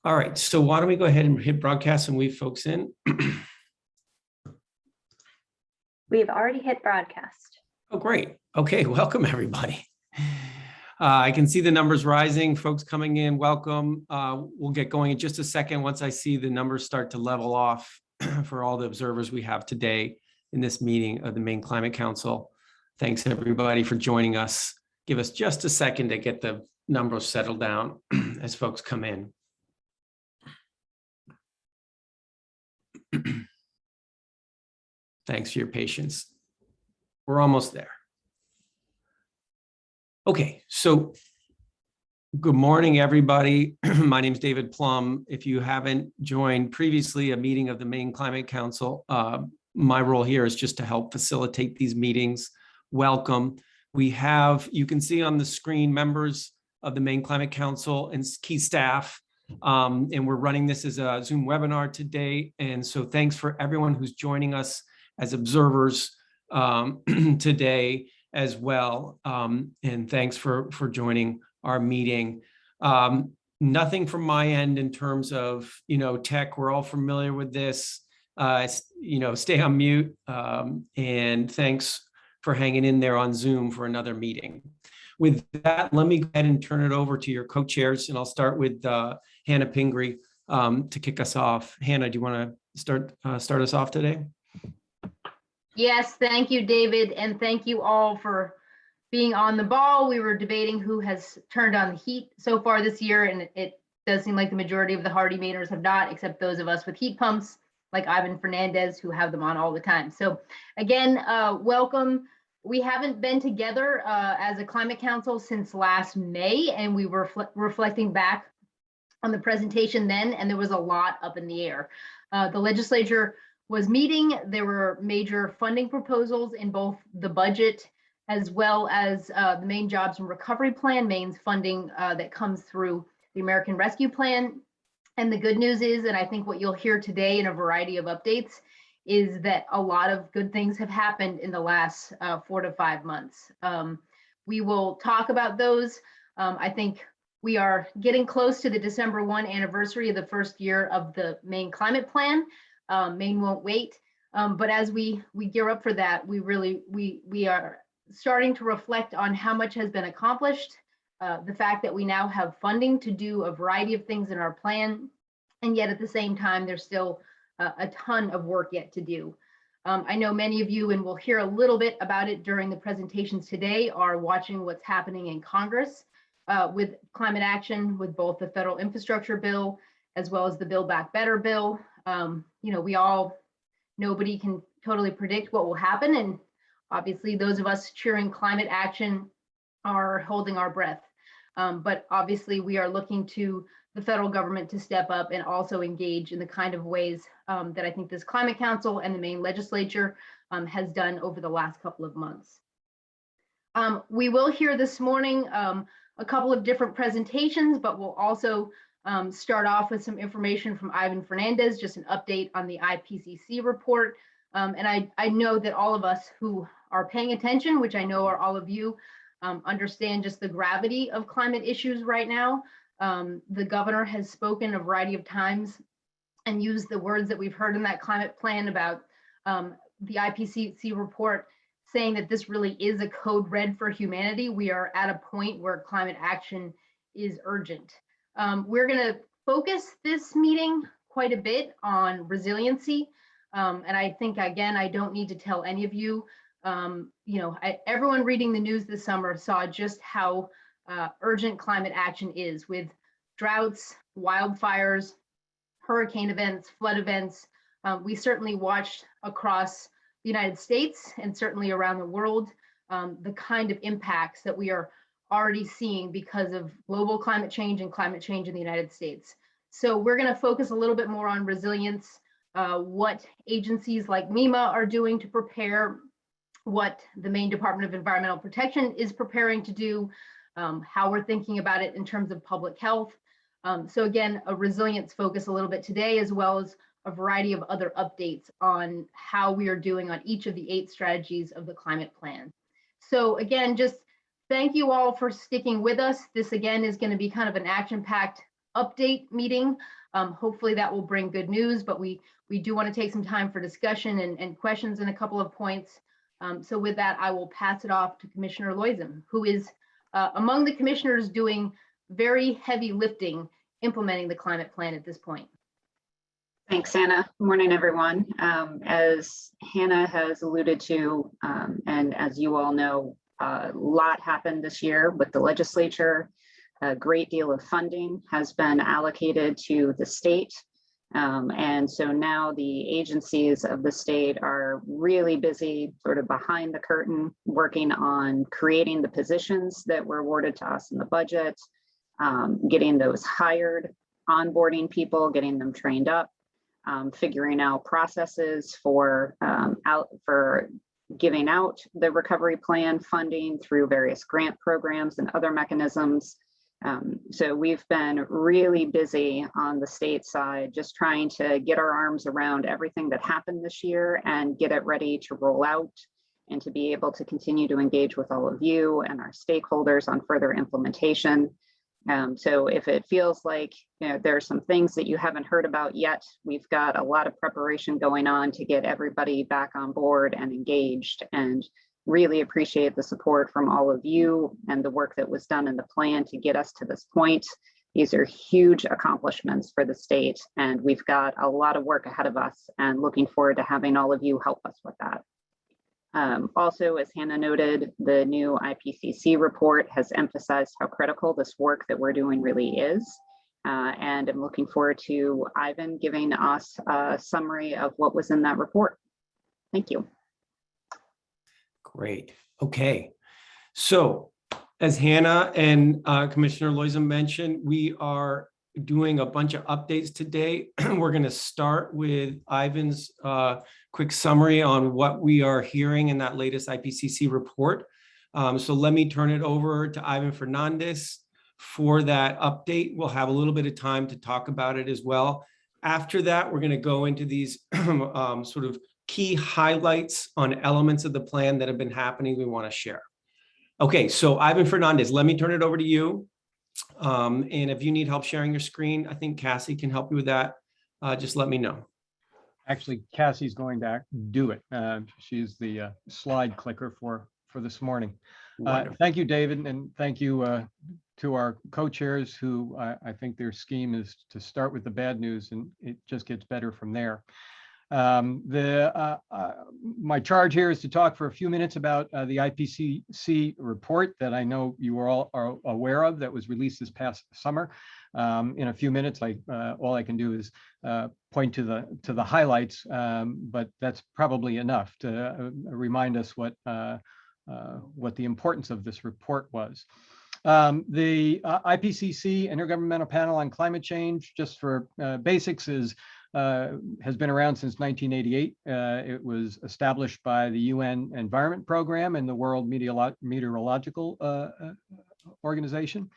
All right, so why don't we go ahead and hit broadcast and weave folks in? We've already hit broadcast. Oh, great. Okay, welcome everybody. I can see the numbers rising, folks coming in, welcome. We'll get going in just a second once I see the numbers start to level off for all the observers we have today in this meeting of the Maine Climate Council. Thanks everybody for joining us. Give us just a second to get the numbers settled down as folks come in. Thanks for your patience. We're almost there. Okay, so good morning, everybody. My name is David Plum. If you haven't joined previously a meeting of the Maine Climate Council, my role here is just to help facilitate these meetings. Welcome. We have, you can see on the screen, members of the Maine Climate Council and key staff. And we're running this as a Zoom webinar today. And so thanks for everyone who's joining us as observers today as well. And thanks for joining our meeting. Nothing from my end in terms of, tech. We're all familiar with this. Stay on mute. And thanks for hanging in there on Zoom for another meeting. With that, let me go ahead and turn it over to your co-chairs, and I'll start with Hannah Pingree to kick us off. Hannah, do you want to start us off today? Yes, thank you, David, and thank you all for being on the ball. We were debating who has turned on the heat so far this year, and it does seem like the majority of the hardy Mainers have not, except those of us with heat pumps, like Ivan Fernandez, who have them on all the time. So again, welcome. We haven't been together as a climate council since last May, and we were reflecting back on the presentation then, and there was a lot up in the air. The legislature was meeting. There were major funding proposals in both the budget as well as the Maine Jobs and Recovery Plan, Maine's funding that comes through the American Rescue Plan. And the good news is, and I think what you'll hear today in a variety of updates, is that a lot of good things have happened in the last 4 to 5 months. We will talk about those. I think we are getting close to the December 1 anniversary of the first year of the Maine Climate Plan. Maine Won't Wait. But as we gear up for that, we are starting to reflect on how much has been accomplished, the fact that we now have funding to do a variety of things in our plan, and yet at the same time, there's still a ton of work yet to do. I know many of you, and we'll hear a little bit about it during the presentations today, are watching what's happening in Congress with climate action, with both the federal infrastructure bill as well as the Build Back Better bill. Nobody can totally predict what will happen. And obviously those of us cheering climate action are holding our breath. But obviously we are looking to the federal government to step up and also engage in the kind of ways that I think this Climate Council and the Maine legislature has done over the last couple of months. We will hear this morning a couple of different presentations, but we'll also start off with some information from Ivan Fernandez, just an update on the Ipcc report. And I know that all of us who are paying attention, which I know are all of you, understand just the gravity of climate issues right now. The governor has spoken a variety of times and used the words that we've heard in that climate plan about the Ipcc report, saying that this really is a code red for humanity. We are at a point where climate action is urgent. We're going to focus this meeting quite a bit on resiliency. And I think, again, I don't need to tell any of you, everyone reading the news this summer saw just how urgent climate action is, with droughts, wildfires, hurricane events, flood events. We certainly watched across the United States and certainly around the world the kind of impacts that we are already seeing because of global climate change and climate change in the United States. So we're going to focus a little bit more on resilience, what agencies like MEMA are doing to prepare, what the Maine Department of Environmental Protection is preparing to do, how we're thinking about it in terms of public health. So again, a resilience focus a little bit today, as well as a variety of other updates on how we are doing on each of the 8 strategies of the climate plan. So again, just thank you all for sticking with us. This again is going to be kind of an action-packed update meeting. Hopefully that will bring good news, but we do want to take some time for discussion and questions in a couple of points. So with that, I will pass it off to Commissioner Loisem, who is among the commissioners doing very heavy lifting implementing the climate plan at this point. Thanks, Hannah. Good morning, everyone. As Hannah has alluded to, and as you all know, a lot happened this year with the legislature. A great deal of funding has been allocated to the state. And so now the agencies of the state are really busy sort of behind the curtain, working on creating the positions that were awarded to us in the budget, getting those hired, onboarding people, getting them trained up, figuring out processes for giving out the recovery plan funding through various grant programs and other mechanisms. So we've been really busy on the state side, just trying to get our arms around everything that happened this year and get it ready to roll out and to be able to continue to engage with all of you and our stakeholders on further implementation. So if it feels like there are some things that you haven't heard about yet, we've got a lot of preparation going on to get everybody back on board and engaged, and really appreciate the support from all of you and the work that was done in the plan to get us to this point. These are huge accomplishments for the state, and we've got a lot of work ahead of us, and looking forward to having all of you help us with that. Also, as Hannah noted, the new Ipcc report has emphasized how critical this work that we're doing really is. And I'm looking forward to Ivan giving us a summary of what was in that report. Thank you. Great. Okay. So as Hannah and Commissioner Loisem mentioned, we are doing a bunch of updates today. We're going to start with Ivan's quick summary on what we are hearing in that latest Ipcc report. So let me turn it over to Ivan Fernandez for that update. We'll have a little bit of time to talk about it as well. After that, we're going to go into these sort of key highlights on elements of the plan that have been happening we want to share. Okay, so Ivan Fernandez, let me turn it over to you. And if you need help sharing your screen, I think Cassie can help you with that. Just let me know. Actually, Cassie's going to do it. She's the slide clicker for this morning. Thank you, David, and thank you to our co-chairs who I think their scheme is to start with the bad news and it just gets better from there. My charge here is to talk for a few minutes about the Ipcc report that I know you all are aware of, that was released this past summer. In a few minutes, all I can do is point to the highlights, but that's probably enough to remind us what the importance of this report was. The Ipcc Intergovernmental Panel on Climate Change, just for basics, has been around since 1988. It was established by the UN Environment Program and the World Meteorological Organization.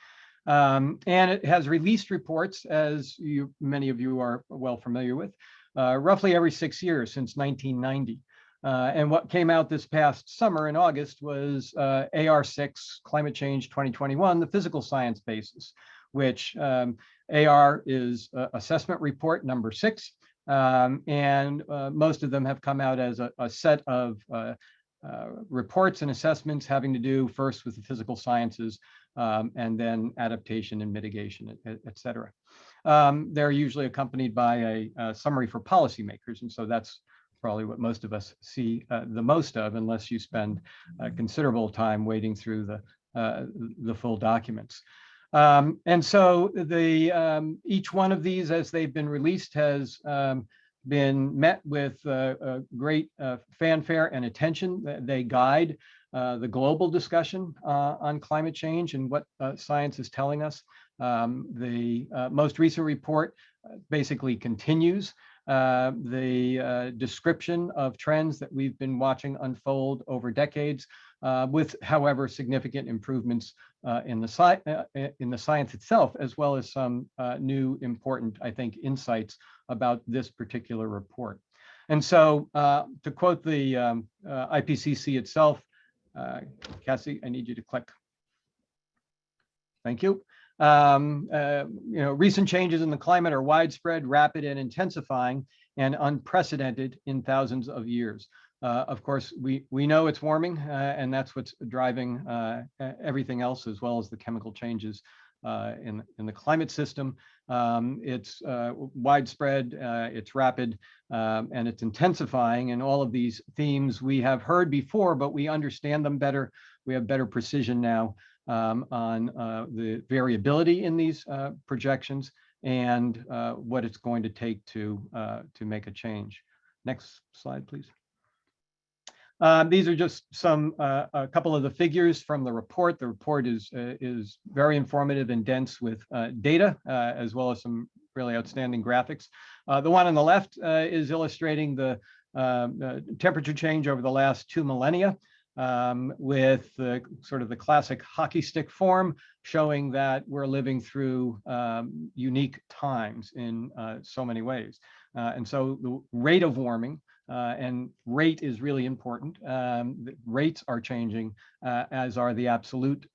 And it has released reports, as many of you are well familiar with, roughly every 6 years since 1990. And what came out this past summer in August was AR6 Climate Change 2021, the physical science basis, which AR is assessment report number 6. And most of them have come out as a set of reports and assessments having to do first with the physical sciences and then adaptation and mitigation, et cetera. They're usually accompanied by a summary for policymakers. And so that's probably what most of us see the most of, unless you spend considerable time wading through the full documents. And so each one of these, as they've been released, has been met with great fanfare and attention. They guide the global discussion on climate change and what science is telling us. The most recent report basically continues the description of trends that we've been watching unfold over decades, with, however, significant improvements in the science itself, as well as some new important, I think, insights about this particular report. And so, to quote the Ipcc itself, Cassie, I need you to click. Thank you. Recent changes in the climate are widespread, rapid, and intensifying, and unprecedented in thousands of years. Of course, we know it's warming, and that's what's driving everything else, as well as the chemical changes in the climate system. It's widespread, it's rapid, and it's intensifying. And all of these themes we have heard before, but we understand them better. We have better precision now on the variability in these projections and what it's going to take to make a change. Next slide, please. These are just a couple of the figures from the report. The report is very informative and dense with data, as well as some really outstanding graphics. The one on the left is illustrating the temperature change over the last 2 millennia, with sort of the classic hockey stick form, showing that we're living through unique times in so many ways. And so the rate of warming, and rate is really important. The rates are changing, as are the absolute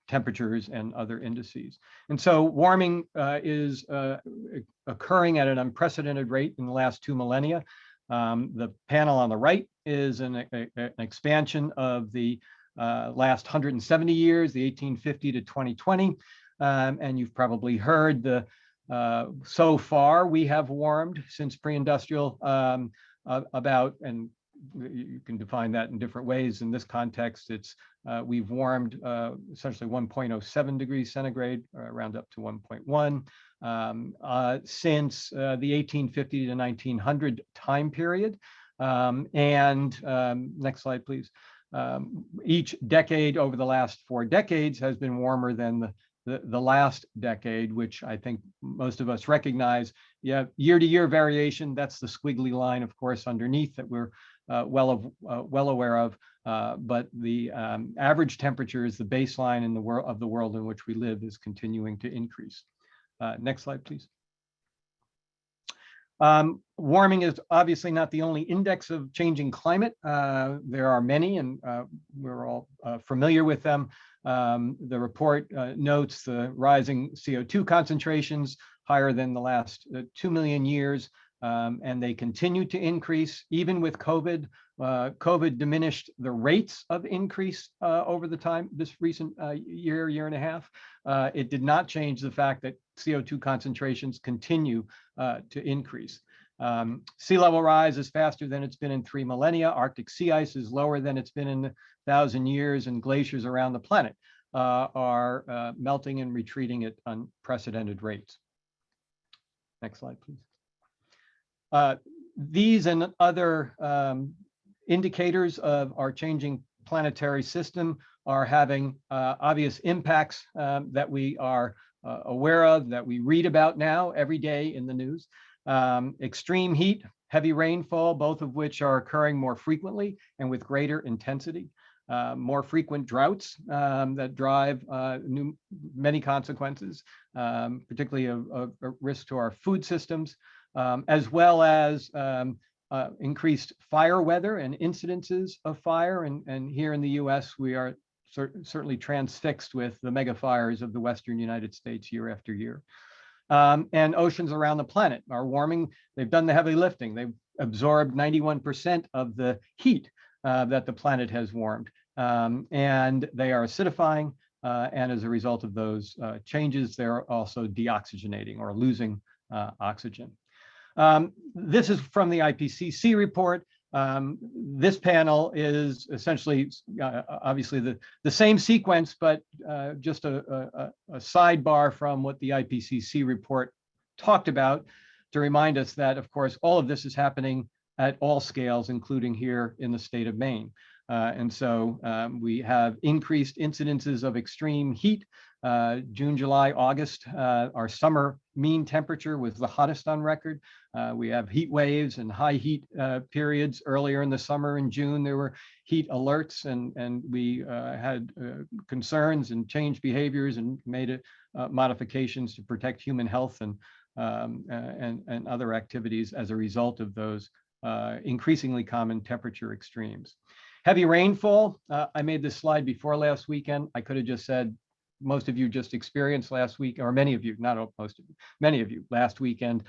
temperatures and other indices. And so warming is occurring at an unprecedented rate in the last 2 millennia. The panel on the right is an expansion of the last 170 years, the 1850 to 2020. And you've probably heard so far we have warmed since pre-industrial about, and you can define that in different ways. In this context, we've warmed essentially 1.07 degrees centigrade, around up to 1.1 since the 1850 to 1900 time period. Next slide, please. Each decade over the last 4 decades has been warmer than the last decade, which I think most of us recognize. Yeah, year-to-year variation, that's the squiggly line, of course, underneath that we're well aware of. But the average temperature is the baseline in the world in which we live is continuing to increase. Next slide, please. Warming is obviously not the only index of changing climate. There are many, and we're all familiar with them. The report notes the rising CO2 concentrations higher than the last 2 million years, and they continue to increase even with COVID. COVID diminished the rates of increase over the time, this recent year and a half. It did not change the fact that CO2 concentrations continue to increase. Sea level rise is faster than it's been in 3 millennia. Arctic sea ice is lower than it's been in 1,000 years, and glaciers around the planet are melting and retreating at unprecedented rates. Next slide, please. These and other indicators of our changing planetary system are having obvious impacts that we are aware of, that we read about now every day in the news. Extreme heat, heavy rainfall, both of which are occurring more frequently and with greater intensity. More frequent droughts that drive many consequences, particularly a risk to our food systems, as well as increased fire weather and incidences of fire. And here in the US, we are certainly transfixed with the mega fires of the Western United States year after year. And oceans around the planet are warming. They've done the heavy lifting. They've absorbed 91% of the heat that the planet has warmed. And they are acidifying. And as a result of those changes, they're also deoxygenating or losing oxygen. This is from the Ipcc report. This panel is essentially, obviously, the same sequence, but just a sidebar from what the Ipcc report talked about to remind us that, of course, all of this is happening at all scales, including here in the state of Maine. And so we have increased incidences of extreme heat. June, July, August, our summer mean temperature was the hottest on record. We have heat waves and high heat periods earlier in the summer. In June, there were heat alerts, and we had concerns and changed behaviors and made modifications to protect human health and other activities as a result of those increasingly common temperature extremes. Heavy rainfall, I made this slide before last weekend. I could have just said most of you just experienced last week, or many of you, not all, most of you, many of you last weekend,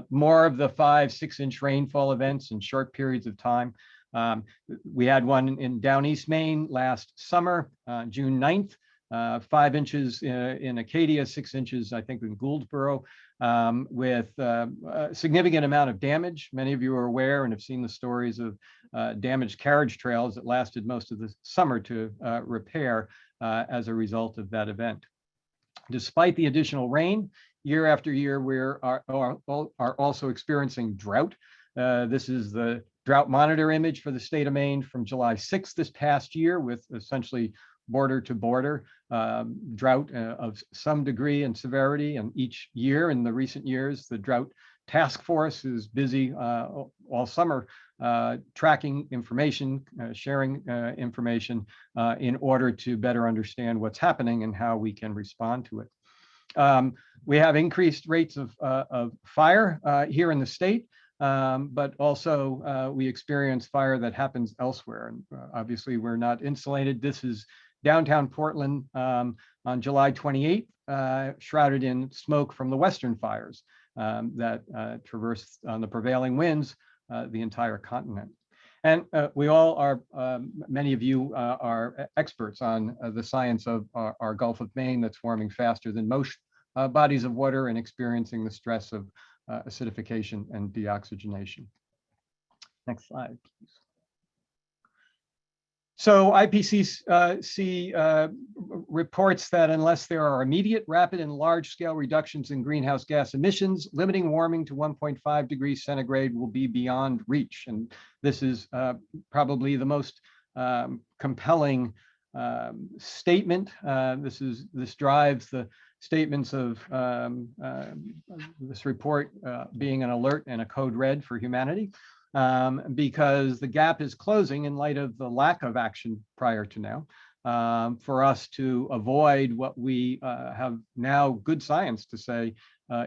more of the 5-6 inch rainfall events in short periods of time. We had one in down East Maine last summer, June 9th, 5 inches in Acadia, 6 inches, I think, in Gouldsboro, with a significant amount of damage. Many of you are aware and have seen the stories of damaged carriage trails that lasted most of the summer to repair as a result of that event. Despite the additional rain, year after year, we are also experiencing drought. This is the drought monitor image for the state of Maine from July 6th this past year, with essentially border to border drought of some degree and severity. And each year in the recent years, the drought task force is busy all summer tracking information, sharing information in order to better understand what's happening and how we can respond to it. We have increased rates of fire here in the state, but also we experience fire that happens elsewhere. And obviously we're not insulated. This is downtown Portland on July 28th, shrouded in smoke from the Western fires that traverse on the prevailing winds the entire continent. And we all are, many of you are experts on the science of our Gulf of Maine that's warming faster than most bodies of water and experiencing the stress of acidification and deoxygenation. Next slide, please. So IPCC reports that unless there are immediate, rapid, and large-scale reductions in greenhouse gas emissions, limiting warming to 1.5 degrees centigrade will be beyond reach. And this is probably the most compelling statement. This drives the statements of this report being an alert and a code red for humanity. Because the gap is closing in light of the lack of action prior to now, for us to avoid what we have now good science to say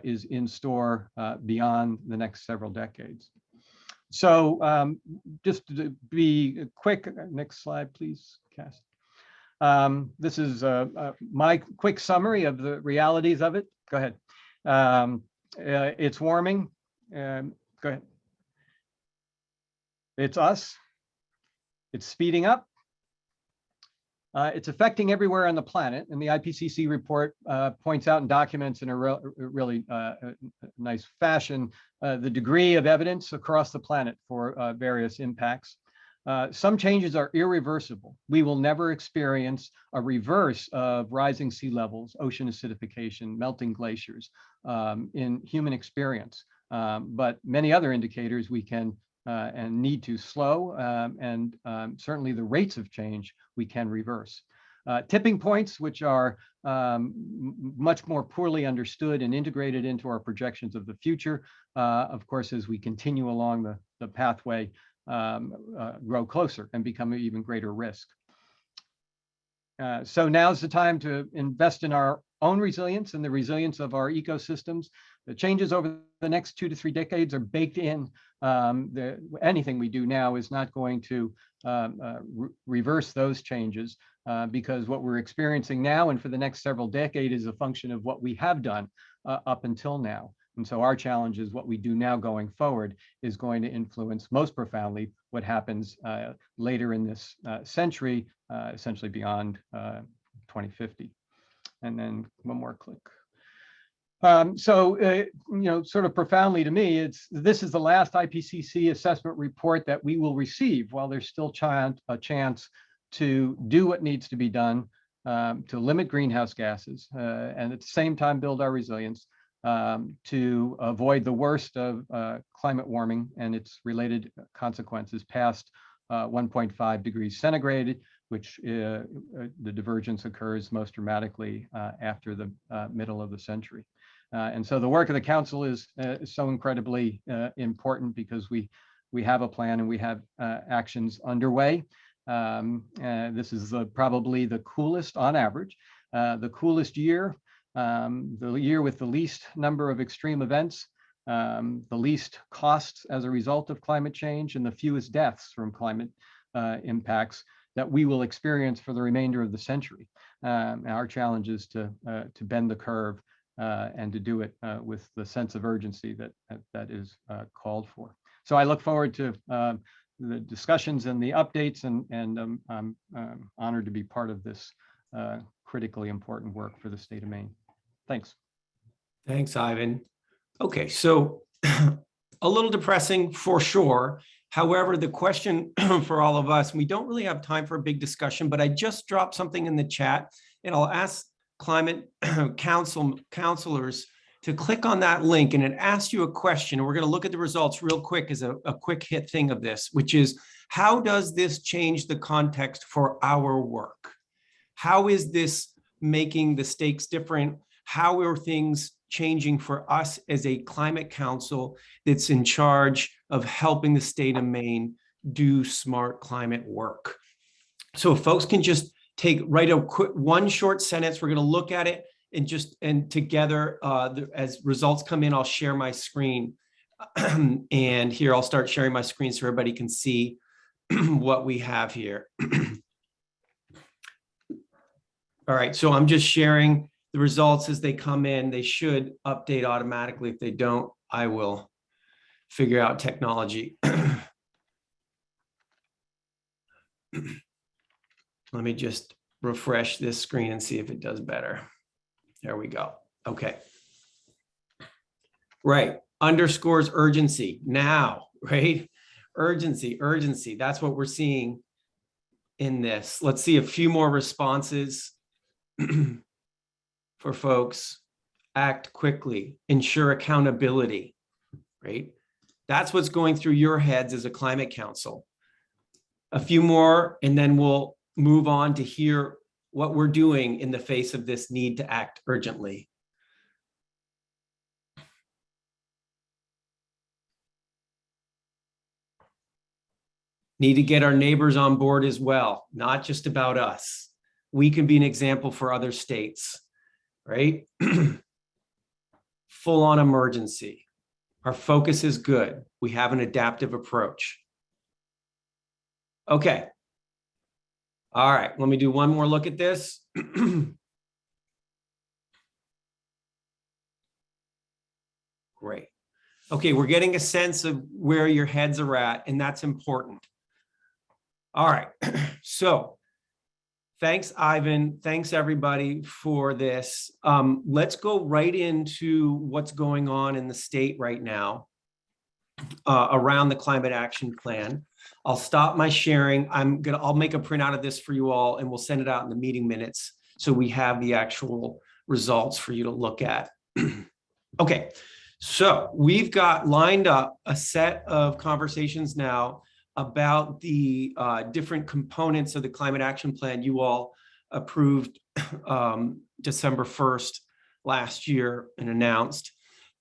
is in store beyond the next several decades. So just to be quick, next slide, please, Cass. This is my quick summary of the realities of it. Go ahead. It's warming. Go ahead. It's us. It's speeding up. It's affecting everywhere on the planet. And the IPCC report points out and documents in a really nice fashion the degree of evidence across the planet for various impacts. Some changes are irreversible. We will never experience a reverse of rising sea levels, ocean acidification, melting glaciers in human experience. But many other indicators we can and need to slow, and certainly the rates of change we can reverse. Tipping points, which are much more poorly understood and integrated into our projections of the future, of course, as we continue along the pathway, grow closer and become an even greater risk. So now's the time to invest in our own resilience and the resilience of our ecosystems. The changes over the next 2 to 3 decades are baked in. Anything we do now is not going to reverse those changes because what we're experiencing now and for the next several decades is a function of what we have done up until now. And so our challenge is what we do now going forward is going to influence most profoundly what happens later in this century, essentially beyond 2050. And then one more click. Sort of profoundly to me, this is the last IPCC assessment report that we will receive while there's still a chance to do what needs to be done to limit greenhouse gases and at the same time build our resilience to avoid the worst of climate warming and its related consequences past 1.5 degrees centigrade, which the divergence occurs most dramatically after the middle of the century. And so the work of the council is so incredibly important because we have a plan and we have actions underway. This is probably the coolest, on average, the coolest year, the year with the least number of extreme events, the least costs as a result of climate change, and the fewest deaths from climate impacts that we will experience for the remainder of the century. Our challenge is to bend the curve and to do it with the sense of urgency that is called for. So I look forward to the discussions and the updates, and I'm honored to be part of this critically important work for the state of Maine. Thanks. Thanks, Ivan. Okay, so a little depressing for sure. However, the question for all of us, we don't really have time for a big discussion, but I just dropped something in the chat, and I'll ask Climate Council counselors to click on that link, and it asks you a question. And we're going to look at the results real quick as a quick hit thing of this, which is, how does this change the context for our work? How is this making the stakes different? How are things changing for us as a climate council that's in charge of helping the state of Maine do smart climate work? So if folks can just write a quick one short sentence, we're going to look at it and together as results come in, I'll share my screen. And here I'll start sharing my screen so everybody can see what we have here. All right, so I'm just sharing the results as they come in. They should update automatically. If they don't, I will figure out technology. Let me just refresh this screen and see if it does better. There we go. Okay. Right. Underscores urgency now, right? Urgency, urgency. That's what we're seeing in this. Let's see a few more responses for folks. Act quickly, ensure accountability, right? That's what's going through your heads as a climate council. A few more, and then we'll move on to hear what we're doing in the face of this need to act urgently. Need to get our neighbors on board as well, not just about us. We can be an example for other states, right? Full on emergency. Our focus is good. We have an adaptive approach. Okay. All right, let me do one more look at this. Great. Okay, we're getting a sense of where your heads are at, and that's important. All right, so thanks, Ivan. Thanks, everybody, for this. Let's go right into what's going on in the state right now around the climate action plan. I'll stop my sharing. I'll make a printout of this for you all, and we'll send it out in the meeting minutes so we have the actual results for you to look at. Okay, so we've got lined up a set of conversations now about the different components of the climate action plan you all approved December 1st last year and announced.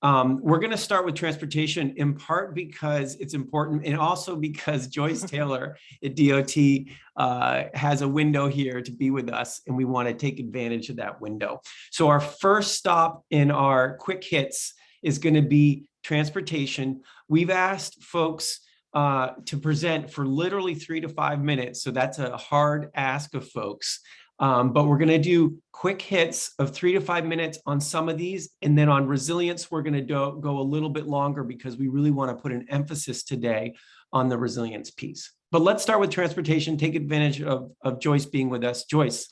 We're going to start with transportation, in part because it's important, and also because Joyce Taylor at DOT has a window here to be with us, and we want to take advantage of that window. So our first stop in our quick hits is going to be transportation. We've asked folks to present for literally 3 to 5 minutes, so that's a hard ask of folks. But we're going to do quick hits of 3 to 5 minutes on some of these. And then on resilience, we're going to go a little bit longer because we really want to put an emphasis today on the resilience piece. But let's start with transportation, take advantage of Joyce being with us. Joyce,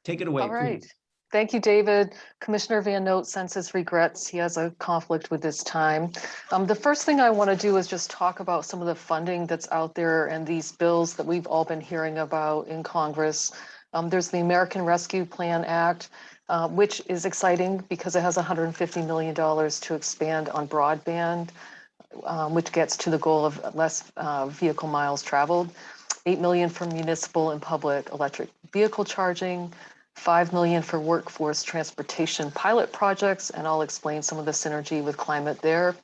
take it away. All right. Please. Thank you, David. Commissioner Van Note sends his regrets. He has a conflict with this time. The first thing I want to do is just talk about some of the funding that's out there and these bills that we've all been hearing about in Congress. There's the American Rescue Plan Act, which is exciting because it has $150 million to expand on broadband, which gets to the goal of less vehicle miles traveled. $8 million for municipal and public electric vehicle charging, $5 million for workforce transportation pilot projects, and I'll explain some of the synergy with climate there,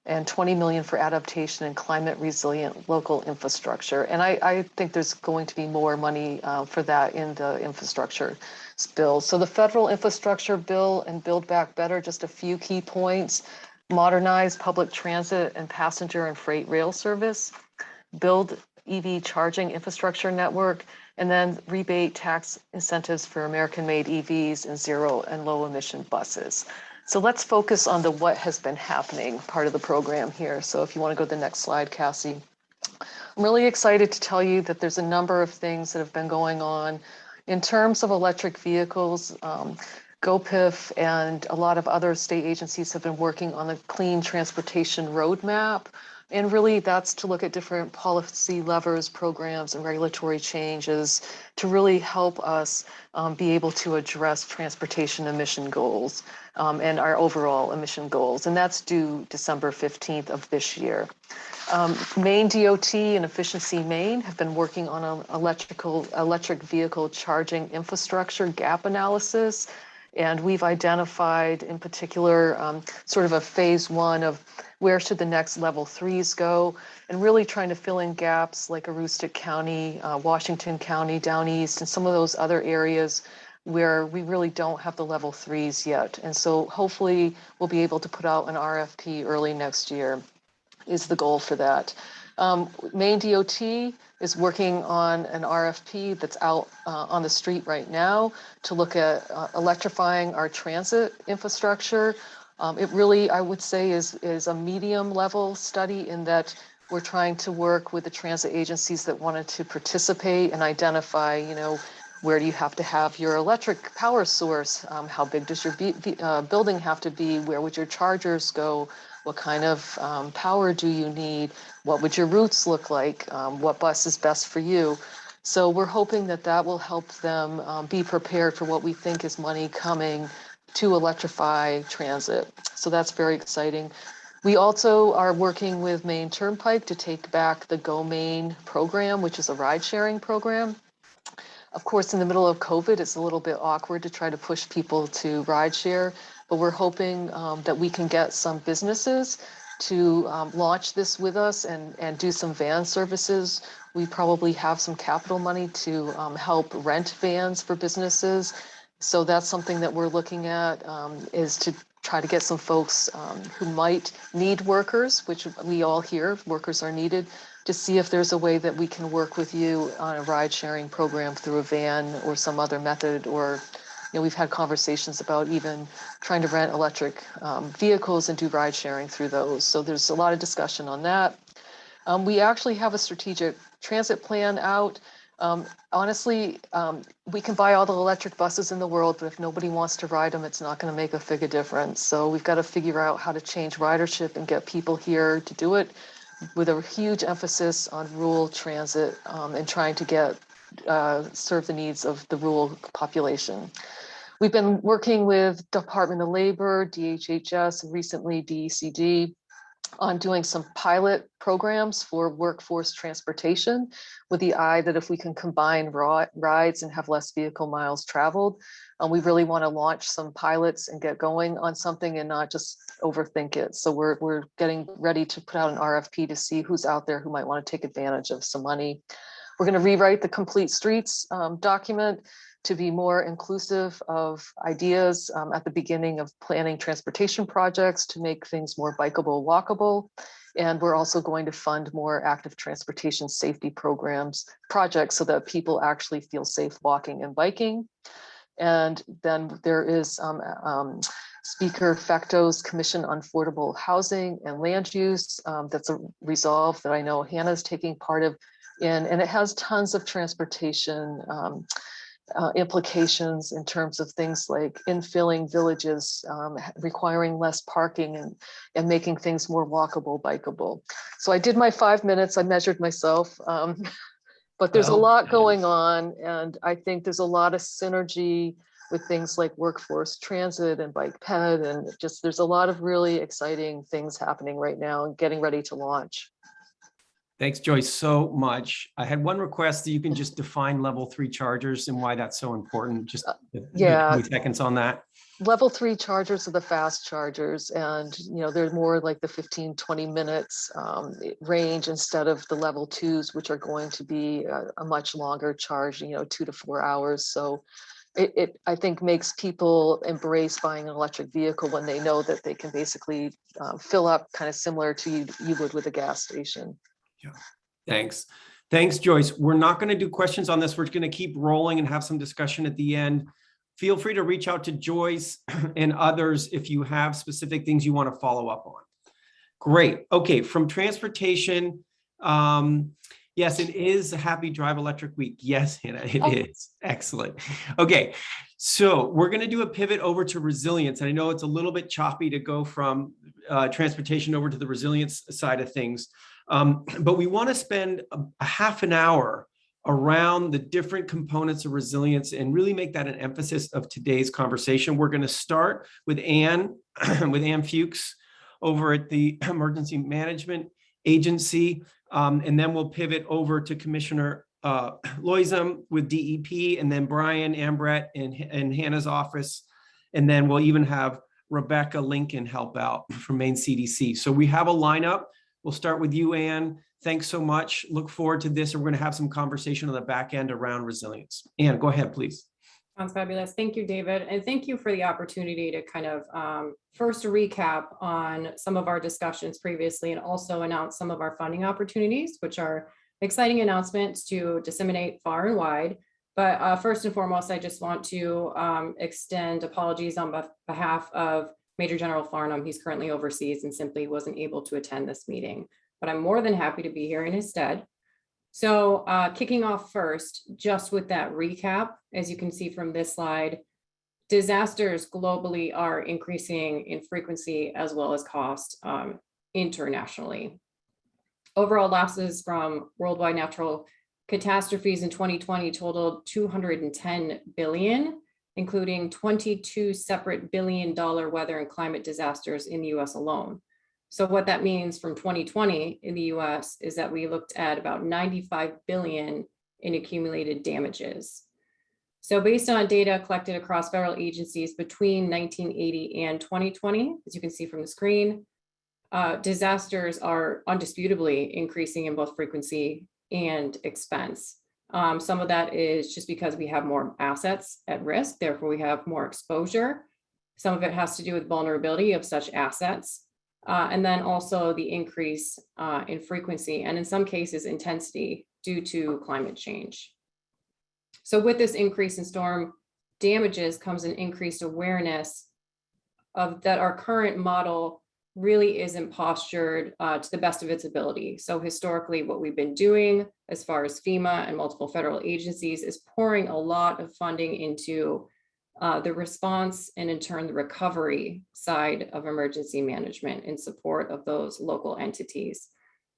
and $20 million for adaptation and climate resilient local infrastructure. And I think there's going to be more money for that in the infrastructure bill. So the federal infrastructure bill and Build Back Better, just a few key points: modernize public transit and passenger and freight rail service, build EV charging infrastructure network, and then rebate tax incentives for American-made EVs and zero and low emission buses. So let's focus on the what has been happening part of the program here. So if you want to go to the next slide, Cassie. I'm really excited to tell you that there's a number of things that have been going on in terms of electric vehicles. GoPIF and a lot of other state agencies have been working on the clean transportation roadmap. And really that's to look at different policy levers, programs, and regulatory changes to really help us be able to address transportation emission goals and our overall emission goals. And that's due December 15th of this year. Maine DOT and Efficiency Maine have been working on an electric vehicle charging infrastructure gap analysis. And we've identified in particular sort of a phase one of where should the next level 3s go, and really trying to fill in gaps like Aroostook County, Washington County, down east, and some of those other areas where we really don't have the level 3s yet. And so hopefully we'll be able to put out an RFP early next year is the goal for that. Maine DOT is working on an RFP that's out on the street right now to look at electrifying our transit infrastructure. It really, I would say, is a medium level study in that we're trying to work with the transit agencies that wanted to participate and identify, where do you have to have your electric power source? How big does your building have to be? Where would your chargers go? What kind of power do you need? What would your routes look like? What bus is best for you? So we're hoping that that will help them be prepared for what we think is money coming to electrify transit. So that's very exciting. We also are working with Maine Turnpike to take back the Go Maine program, which is a ride sharing program. Of course, in the middle of COVID, it's a little bit awkward to try to push people to ride share, but we're hoping that we can get some businesses to launch this with us and do some van services. We probably have some capital money to help rent vans for businesses. So that's something that we're looking at is to try to get some folks who might need workers, which we all hear workers are needed, to see if there's a way that we can work with you on a ride sharing program through a van or some other method. Or, we've had conversations about even trying to rent electric vehicles and do ride sharing through those. So there's a lot of discussion on that. We actually have a strategic transit plan out. Honestly, we can buy all the electric buses in the world, but if nobody wants to ride them, it's not going to make a fig difference. So we've got to figure out how to change ridership and get people here to do it, with a huge emphasis on rural transit and trying to get serve the needs of the rural population. We've been working with Department of Labor, DHHS, and recently DECD on doing some pilot programs for workforce transportation, with the eye that if we can combine rides and have less vehicle miles traveled, we really want to launch some pilots and get going on something and not just overthink it. So we're getting ready to put out an RFP to see who's out there who might want to take advantage of some money. We're going to rewrite the Complete Streets document to be more inclusive of ideas at the beginning of planning transportation projects to make things more bikeable, walkable. And we're also going to fund more active transportation safety projects so that people actually feel safe walking and biking. And then there is Speaker Facto's Commission on Affordable Housing and Land Use. That's a resolve that I know Hannah's taking part of in, and it has tons of transportation implications in terms of things like infilling villages, requiring less parking and making things more walkable, bikeable. So I did my 5 minutes, I measured myself, but there's a lot going on. And I think there's a lot of synergy with things like workforce transit and bike ped, and just there's a lot of really exciting things happening right now and getting ready to launch. Thanks, Joyce, so much. I had one request that you can just define level 3 chargers and why that's so important. Just yeah, 20 seconds on that. Level 3 chargers are the fast chargers, and they're more like the 15-20 minutes range instead of the level 2s, which are going to be a much longer charge, 2 to 4 hours. So it I think makes people embrace buying an electric vehicle when they know that they can basically fill up kind of similar to you would with a gas station. Yeah, thanks. Thanks, Joyce. We're not going to do questions on this. We're going to keep rolling and have some discussion at the end. Feel free to reach out to Joyce and others if you have specific things you want to follow up on. Great. Okay, from transportation, yes, it is a Happy Drive Electric Week. Yes, Hannah, it is. Excellent. Okay, so we're going to do a pivot over to resilience. And I know it's a little bit choppy to go from transportation over to the resilience side of things. But we want to spend a half an hour around the different components of resilience and really make that an emphasis of today's conversation. We're going to start with Ann, with Ann Fuchs over at the Emergency Management Agency. And then we'll pivot over to Commissioner Loisem with DEP, and then Brian Ambret in Hannah's office. And then we'll even have Rebecca Lincoln help out from Maine CDC. So we have a lineup. We'll start with you, Ann. Thanks so much. Look forward to this. And we're going to have some conversation on the back end around resilience. Ann, go ahead, please. Sounds fabulous. Thank you, David. And thank you for the opportunity to kind of first recap on some of our discussions previously and also announce some of our funding opportunities, which are exciting announcements to disseminate far and wide. But first and foremost, I just want to extend apologies on behalf of Major General Farnham. He's currently overseas and simply wasn't able to attend this meeting, but I'm more than happy to be here in his stead. So kicking off first, just with that recap, as you can see from this slide, disasters globally are increasing in frequency as well as cost internationally. Overall losses from worldwide natural catastrophes in 2020 totaled $210 billion, including 22 separate billion-dollar weather and climate disasters in the US alone. So what that means from 2020 in the US is that we looked at about 95 billion in accumulated damages. So based on data collected across federal agencies between 1980 and 2020, as you can see from the screen, disasters are undisputably increasing in both frequency and expense. Some of that is just because we have more assets at risk, therefore we have more exposure. Some of it has to do with vulnerability of such assets. And then also the increase in frequency and in some cases intensity due to climate change. So with this increase in storm damages comes an increased awareness of that our current model really isn't postured to the best of its ability. So historically, what we've been doing as far as FEMA and multiple federal agencies is pouring a lot of funding into the response and in turn the recovery side of emergency management in support of those local entities.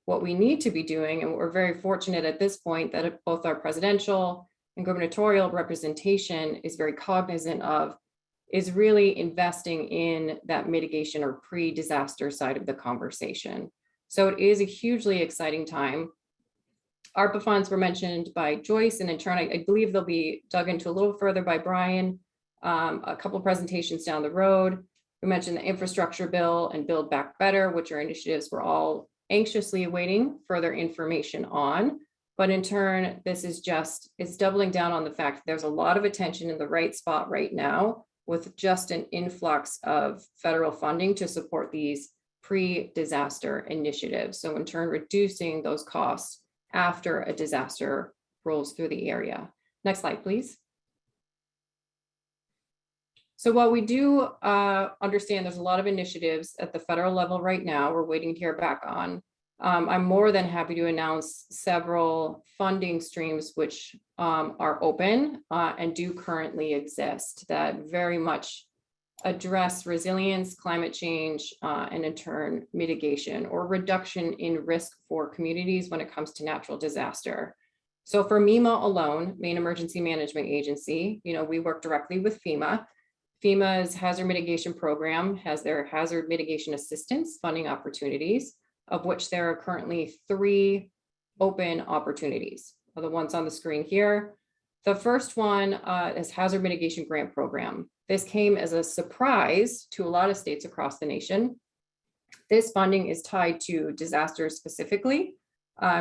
What we need to be doing, and we're very fortunate at this point that both our presidential and gubernatorial representation is very cognizant of, is really investing in that mitigation or pre-disaster side of the conversation. So it is a hugely exciting time. ARPA funds were mentioned by Joyce, and in turn, I believe they'll be dug into a little further by Brian. A couple of presentations down the road. We mentioned the infrastructure bill and Build Back Better, which are initiatives we're all anxiously awaiting further information on. But in turn, this is just, it's doubling down on the fact that there's a lot of attention in the right spot right now with just an influx of federal funding to support these pre-disaster initiatives. So in turn, reducing those costs after a disaster rolls through the area. Next slide, please. So while we do understand there's a lot of initiatives at the federal level right now, we're waiting to hear back on. I'm more than happy to announce several funding streams which are open and do currently exist that very much address resilience, climate change, and in turn mitigation or reduction in risk for communities when it comes to natural disaster. So for MEMA alone, Maine Emergency Management Agency, we work directly with FEMA. FEMA's hazard mitigation program has their hazard mitigation assistance funding opportunities, of which there are currently 3 open opportunities, are the ones on the screen here. The first one is hazard mitigation grant program. This came as a surprise to a lot of states across the nation. This funding is tied to disasters specifically.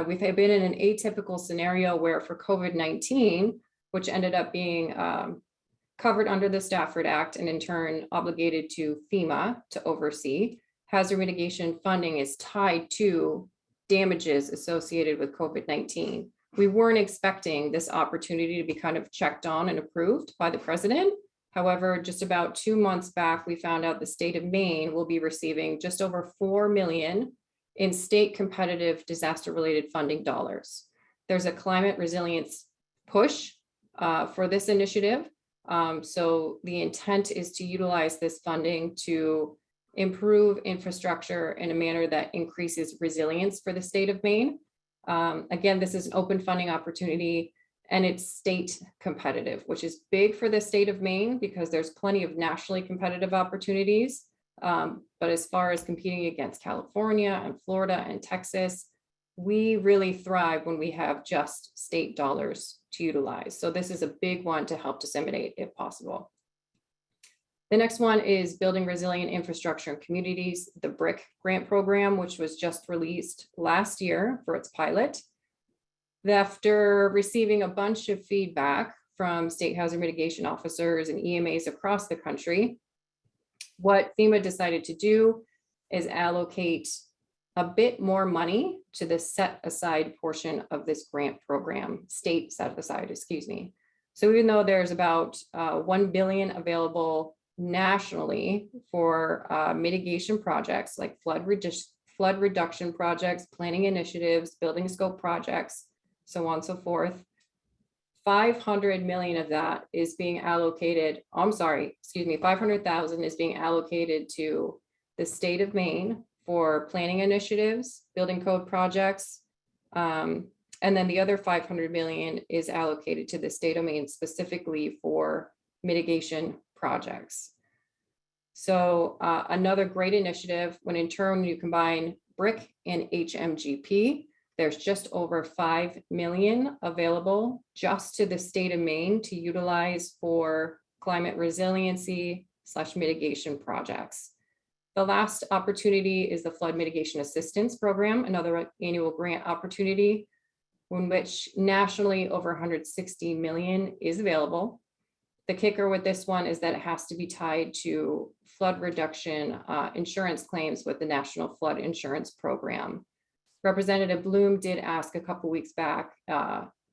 We've been in an atypical scenario where for COVID-19, which ended up being covered under the Stafford Act and in turn obligated to FEMA to oversee, hazard mitigation funding is tied to damages associated with COVID-19. We weren't expecting this opportunity to be kind of checked on and approved by the president. However, just about 2 months back, we found out the state of Maine will be receiving just over $4 million in state competitive disaster-related funding dollars. There's a climate resilience push for this initiative. So the intent is to utilize this funding to improve infrastructure in a manner that increases resilience for the state of Maine. Again, this is an open funding opportunity and it's state competitive, which is big for the state of Maine because there's plenty of nationally competitive opportunities. But as far as competing against California and Florida and Texas, we really thrive when we have just state dollars to utilize. So this is a big one to help disseminate if possible. The next one is building resilient infrastructure in communities, the Bric grant program, which was just released last year for its pilot. After receiving a bunch of feedback from state hazard mitigation officers and EMAs across the country, what FEMA decided to do is allocate a bit more money to the set aside portion of this grant program, state set aside, excuse me. So even though there's about 1 billion available nationally for mitigation projects like flood reduction projects, planning initiatives, building scope projects, so on and so forth, 500 million of that is being allocated, 500,000 is being allocated to the state of Maine for planning initiatives, building code projects, and then the other 500 million is allocated to the state of Maine specifically for mitigation projects. So another great initiative when in turn you combine Bric and HMGP, there's just over 5 million available just to the state of Maine to utilize for climate resiliency / mitigation projects. The last opportunity is the Flood Mitigation Assistance Program, another annual grant opportunity in which nationally over 160 million is available. The kicker with this one is that it has to be tied to flood reduction insurance claims with the National Flood Insurance Program. Representative Bloom did ask a couple weeks back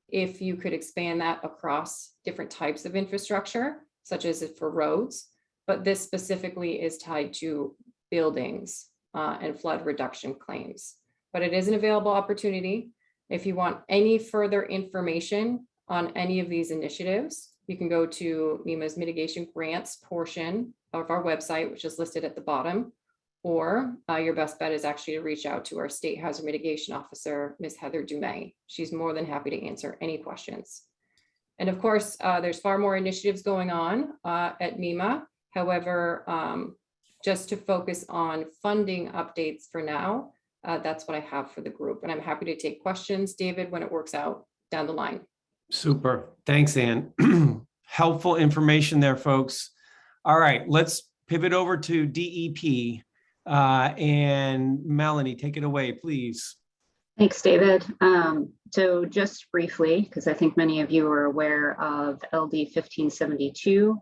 if you could expand that across different types of infrastructure, such as for roads, but this specifically is tied to buildings and flood reduction claims. But it is an available opportunity. If you want any further information on any of these initiatives, you can go to NEMA's mitigation grants portion of our website, which is listed at the bottom, or your best bet is actually to reach out to our state hazard mitigation officer, Ms. Heather Dumais. She's more than happy to answer any questions. And of course, there's far more initiatives going on at NEMA. However, just to focus on funding updates for now, that's what I have for the group. And I'm happy to take questions, David, when it works out down the line. Super. Thanks, Ann. Helpful information there, folks. All right, let's pivot over to DEP. And Melanie, take it away, please. Thanks, David. So just briefly, because I think many of you are aware of LD 1572,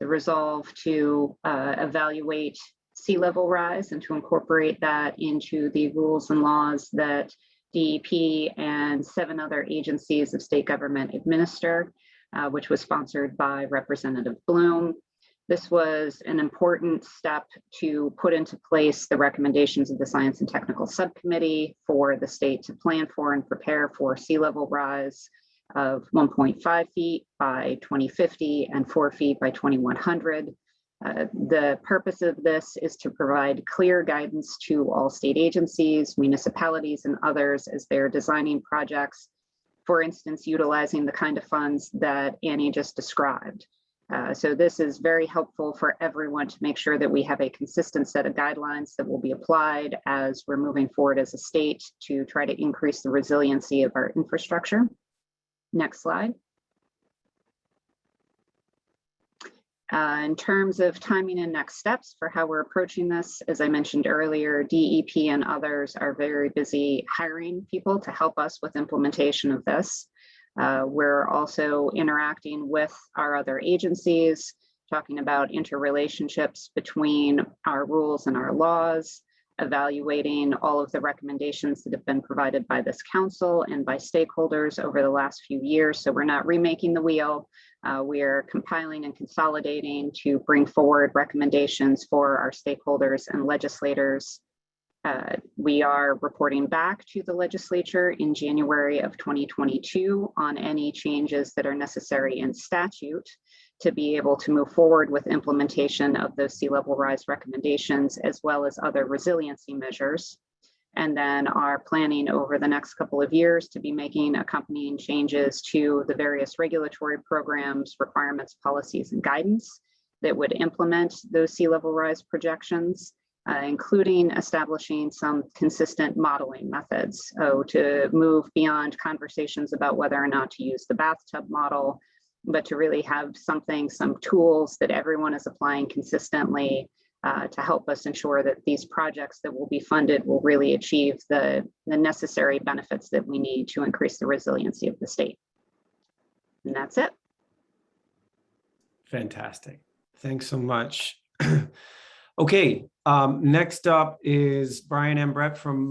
the resolve to evaluate sea level rise and to incorporate that into the rules and laws that DEP and 7 other agencies of state government administer, which was sponsored by Representative Bloom. This was an important step to put into place the recommendations of the Science and Technical Subcommittee for the state to plan for and prepare for sea level rise of 1.5 feet by 2050 and 4 feet by 2100. The purpose of this is to provide clear guidance to all state agencies, municipalities, and others as they're designing projects, for instance, utilizing the kind of funds that Annie just described. So this is very helpful for everyone to make sure that we have a consistent set of guidelines that will be applied as we're moving forward as a state to try to increase the resiliency of our infrastructure. Next slide. In terms of timing and next steps for how we're approaching this, as I mentioned earlier, DEP and others are very busy hiring people to help us with implementation of this. We're also interacting with our other agencies, talking about interrelationships between our rules and our laws, evaluating all of the recommendations that have been provided by this council and by stakeholders over the last few years. So we're not remaking the wheel. We are compiling and consolidating to bring forward recommendations for our stakeholders and legislators. We are reporting back to the legislature in January of 2022 on any changes that are necessary in statute to be able to move forward with implementation of those sea level rise recommendations, as well as other resiliency measures. And then are planning over the next couple of years to be making accompanying changes to the various regulatory programs, requirements, policies, and guidance that would implement those sea level rise projections, including establishing some consistent modeling methods. To move beyond conversations about whether or not to use the bathtub model, but to really have something, some tools that everyone is applying consistently to help us ensure that these projects that will be funded will really achieve the necessary benefits that we need to increase the resiliency of the state. And that's it. Fantastic. Thanks so much. Okay, next up is Brian M. Brett from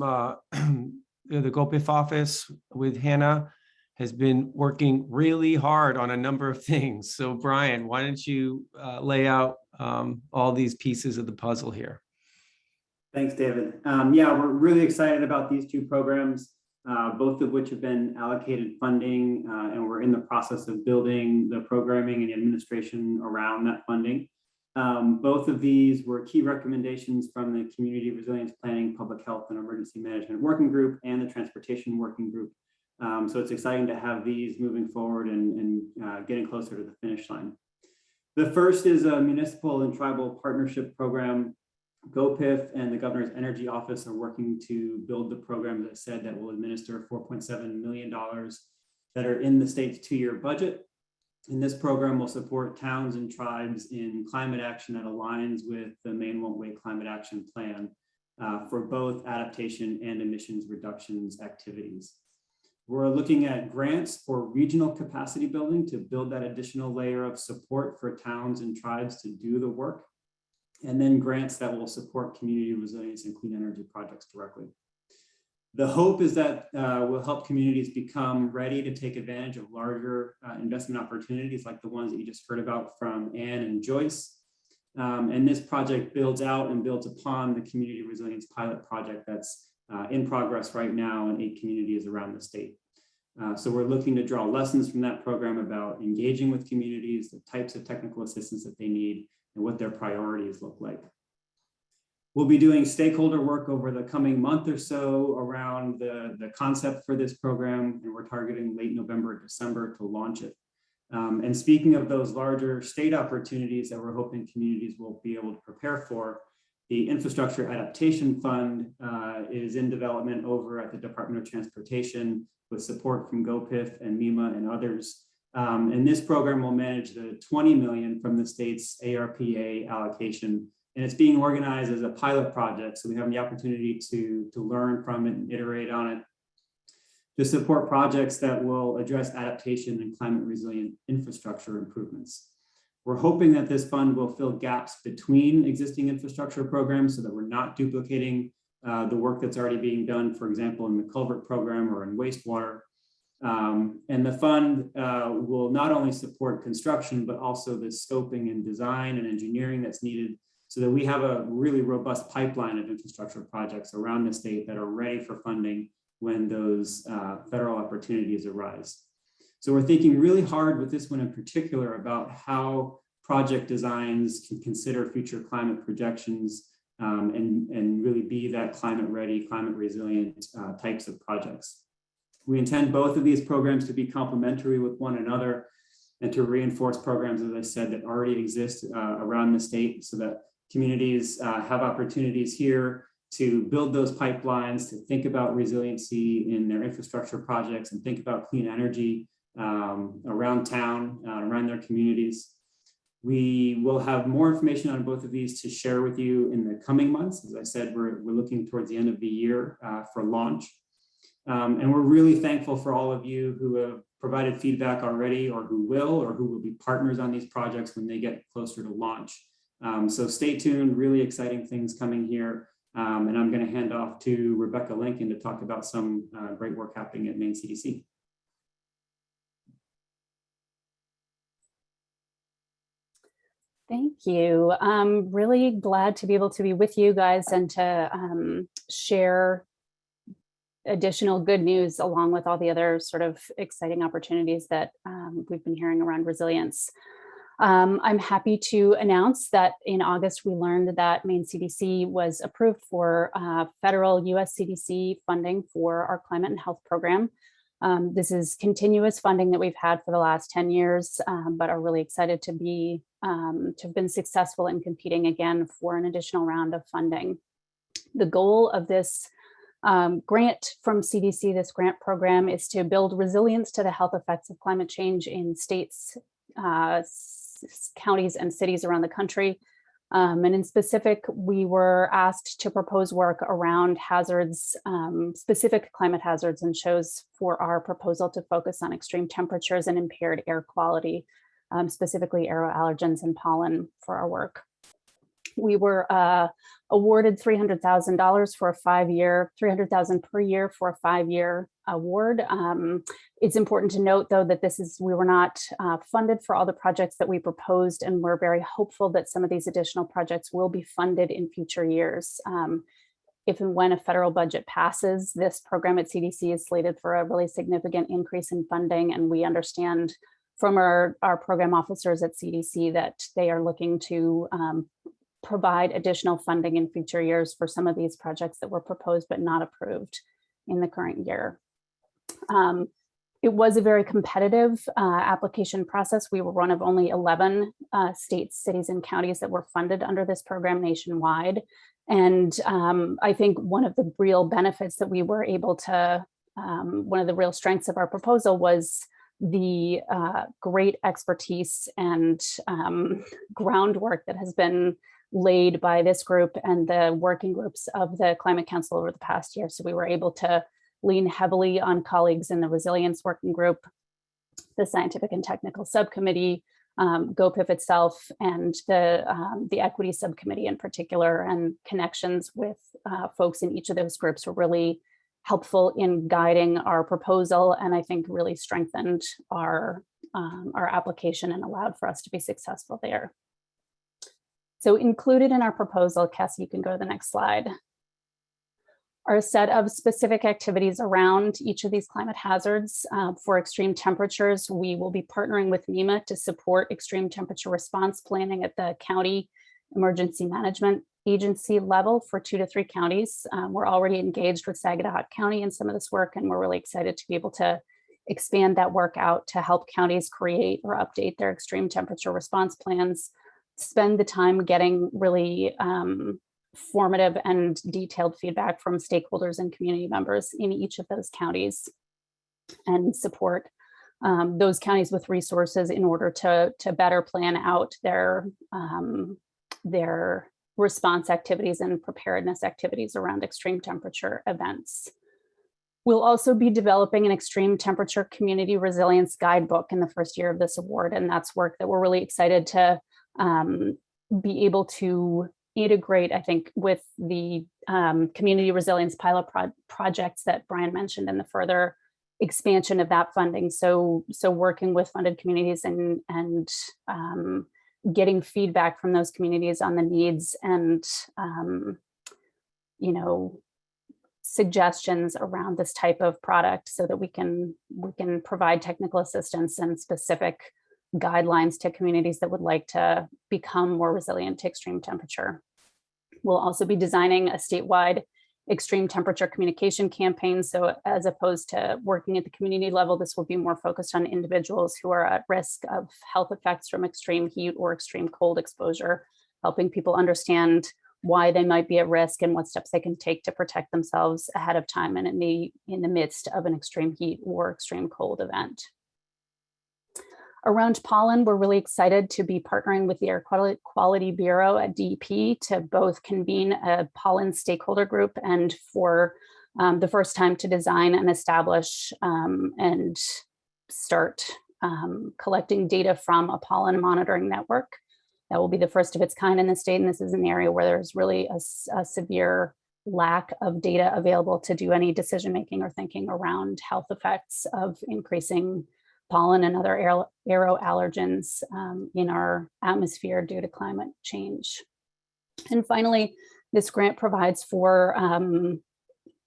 the GoPIF office with Hannah. Has been working really hard on a number of things. So Brian, why don't you lay out all these pieces of the puzzle here? Thanks, David. Yeah, we're really excited about these two programs, both of which have been allocated funding, and we're in the process of building the programming and administration around that funding. Both of these were key recommendations from the Community Resilience Planning, Public Health, and Emergency Management Working Group and the Transportation Working Group. So it's exciting to have these moving forward and getting closer to the finish line. The first is a municipal and tribal partnership program. GoPIF and the Governor's Energy Office are working to build the program, as I said, that will administer $4.7 million that are in the state's 2-year budget. And this program will support towns and tribes in climate action that aligns with the Maine Won't Wait climate action plan for both adaptation and emissions reductions activities. We're looking at grants for regional capacity building to build that additional layer of support for towns and tribes to do the work, and then grants that will support community resilience and clean energy projects directly. The hope is that will help communities become ready to take advantage of larger investment opportunities like the ones that you just heard about from Ann and Joyce. And this project builds out and builds upon the community resilience pilot project that's in progress right now in 8 communities around the state. So we're looking to draw lessons from that program about engaging with communities, the types of technical assistance that they need, and what their priorities look like. We'll be doing stakeholder work over the coming month or so around the concept for this program, and we're targeting late November, December to launch it. And speaking of those larger state opportunities that we're hoping communities will be able to prepare for, the Infrastructure Adaptation Fund is in development over at the Department of Transportation with support from GoPIF and MEMA and others. And this program will manage the $20 million from the state's ARPA allocation. And it's being organized as a pilot project. So we have the opportunity to learn from it and iterate on it to support projects that will address adaptation and climate resilient infrastructure improvements. We're hoping that this fund will fill gaps between existing infrastructure programs so that we're not duplicating the work that's already being done, for example, in the culvert program or in wastewater. And the fund will not only support construction, but also the scoping and design and engineering that's needed so that we have a really robust pipeline of infrastructure projects around the state that are ready for funding when those federal opportunities arise. So we're thinking really hard with this one in particular about how project designs can consider future climate projections and really be that climate ready, climate resilient types of projects. We intend both of these programs to be complementary with one another and to reinforce programs, as I said, that already exist around the state so that communities have opportunities here to build those pipelines, to think about resiliency in their infrastructure projects and think about clean energy around town, around their communities. We will have more information on both of these to share with you in the coming months. As I said, we're looking towards the end of the year for launch. And we're really thankful for all of you who have provided feedback already or who will be partners on these projects when they get closer to launch. So stay tuned, really exciting things coming here. And I'm going to hand off to Rebecca Lincoln to talk about some great work happening at Maine CDC. Thank you. I'm really glad to be able to be with you guys and to share additional good news along with all the other sort of exciting opportunities that we've been hearing around resilience. I'm happy to announce that in August, we learned that Maine CDC was approved for federal US CDC funding for our climate and health program. This is continuous funding that we've had for the last 10 years, but are really excited to have been successful in competing again for an additional round of funding. The goal of this grant from CDC, this grant program, is to build resilience to the health effects of climate change in states, counties, and cities around the country. And in specific, we were asked to propose work around hazards, specific climate hazards, and chose for our proposal to focus on extreme temperatures and impaired air quality, specifically aeroallergens and pollen for our work. We were awarded $300,000 for a 5-year, $300,000 per year for a 5-year award. It's important to note, though, that we were not funded for all the projects that we proposed, and we're very hopeful that some of these additional projects will be funded in future years. If and when a federal budget passes, this program at CDC is slated for a really significant increase in funding, and we understand from our program officers at CDC that they are looking to provide additional funding in future years for some of these projects that were proposed but not approved in the current year. It was a very competitive application process. We were one of only 11 states, cities, and counties that were funded under this program nationwide. And I think one of the real benefits that we were able to, one of the real strengths of our proposal was the great expertise and groundwork that has been laid by this group and the working groups of the Climate Council over the past year. So we were able to lean heavily on colleagues in the Resilience Working Group, the Scientific and Technical Subcommittee, GoPIF itself, and the Equity Subcommittee in particular, and connections with folks in each of those groups were really helpful in guiding our proposal, and I think really strengthened our application and allowed for us to be successful there. So included in our proposal, Cassie, you can go to the next slide, are a set of specific activities around each of these climate hazards. For extreme temperatures, we will be partnering with MEMA to support extreme temperature response planning at the county emergency management agency level for 2 to 3 counties. We're already engaged with Saginaw County in some of this work, and we're really excited to be able to expand that work out to help counties create or update their extreme temperature response plans, spend the time getting really formative and detailed feedback from stakeholders and community members in each of those counties, and support those counties with resources in order to better plan out their response activities and preparedness activities around extreme temperature events. We'll also be developing an extreme temperature community resilience guidebook in the first year of this award, and that's work that we're really excited to be able to integrate, I think, with the community resilience pilot projects that Brian mentioned and the further expansion of that funding. So working with funded communities and getting feedback from those communities on the needs and suggestions around this type of product, so that we can provide technical assistance and specific guidelines to communities that would like to become more resilient to extreme temperature. We'll also be designing a statewide extreme temperature communication campaign. So as opposed to working at the community level, this will be more focused on individuals who are at risk of health effects from extreme heat or extreme cold exposure, helping people understand why they might be at risk and what steps they can take to protect themselves ahead of time and in the midst of an extreme heat or extreme cold event. Around pollen, we're really excited to be partnering with the Air Quality Bureau at DEP to both convene a pollen stakeholder group and for the first time to design and establish and start collecting data from a pollen monitoring network. That will be the first of its kind in the state, and this is an area where there's really a severe lack of data available to do any decision-making or thinking around health effects of increasing pollen and other aero allergens in our atmosphere due to climate change. And finally, this grant provides for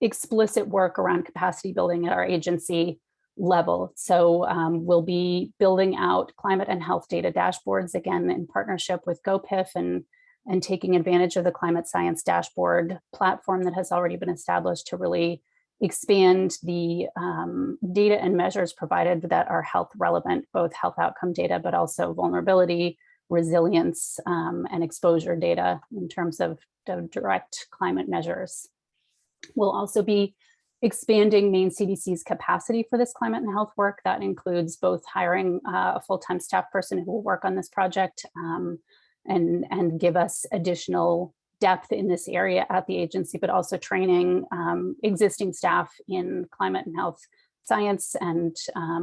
explicit work around capacity building at our agency level. So we'll be building out climate and health data dashboards, again, in partnership with GoPIF and taking advantage of the climate science dashboard platform that has already been established to really expand the data and measures provided that are health relevant, both health outcome data, but also vulnerability, resilience, and exposure data in terms of the direct climate measures. We'll also be expanding Maine CDC's capacity for this climate and health work. That includes both hiring a full-time staff person who will work on this project and give us additional depth in this area at the agency, but also training existing staff in climate and health science and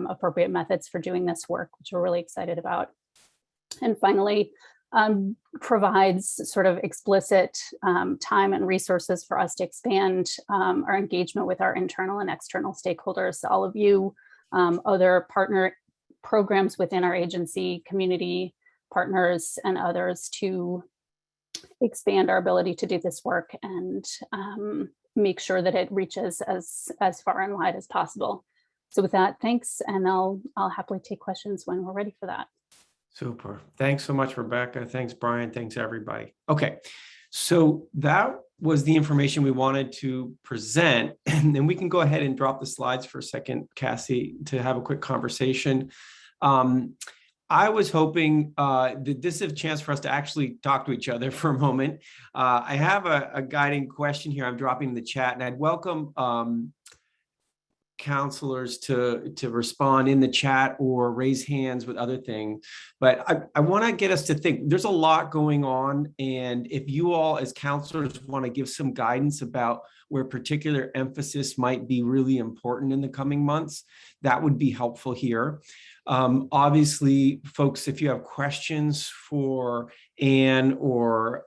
appropriate methods for doing this work, which we're really excited about. And finally, provides sort of explicit time and resources for us to expand our engagement with our internal and external stakeholders. So all of you, other partner programs within our agency, community partners and others, to expand our ability to do this work and make sure that it reaches as far and wide as possible. So with that, thanks, and I'll happily take questions when we're ready for that. Super. Thanks so much, Rebecca. Thanks, Brian. Thanks, everybody. Okay, so that was the information we wanted to present. And then we can go ahead and drop the slides for a second, Cassie, to have a quick conversation. I was hoping that this is a chance for us to actually talk to each other for a moment. I have a guiding question here I'm dropping in the chat, and I'd welcome counselors to respond in the chat or raise hands with other things. But I want to get us to think. There's a lot going on, and if you all as counselors want to give some guidance about where particular emphasis might be really important in the coming months, that would be helpful here. Obviously, folks, if you have questions for Anne or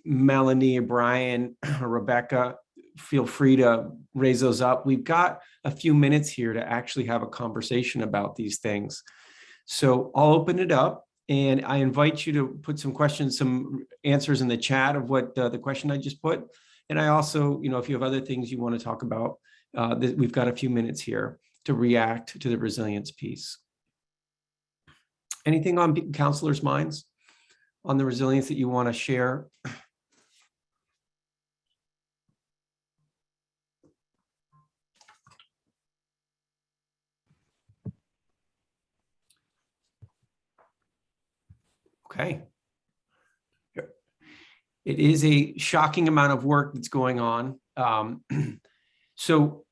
Melanie or Brian or Rebecca, feel free to raise those up. We've got a few minutes here to actually have a conversation about these things. So I'll open it up, and I invite you to put some questions, some answers in the chat of what the question I just put. And I also, if you have other things you want to talk about, we've got a few minutes here to react to the resilience piece. Anything on counselors' minds on the resilience that you want to share? Okay. It is a shocking amount of work that's going on. So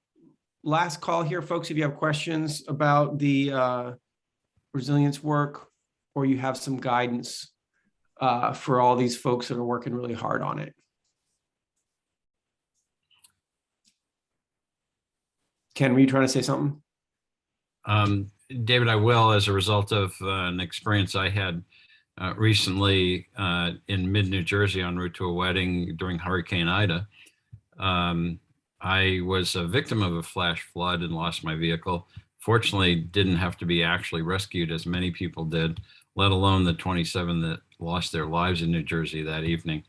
last call here, folks, if you have questions about the resilience work, or you have some guidance for all these folks that are working really hard on it. Ken, were you trying to say something? David, I will, as a result of an experience I had recently in mid-New Jersey en route to a wedding during Hurricane Ida. I was a victim of a flash flood and lost my vehicle. Fortunately, didn't have to be actually rescued as many people did, let alone the 27 that lost their lives in New Jersey that evening.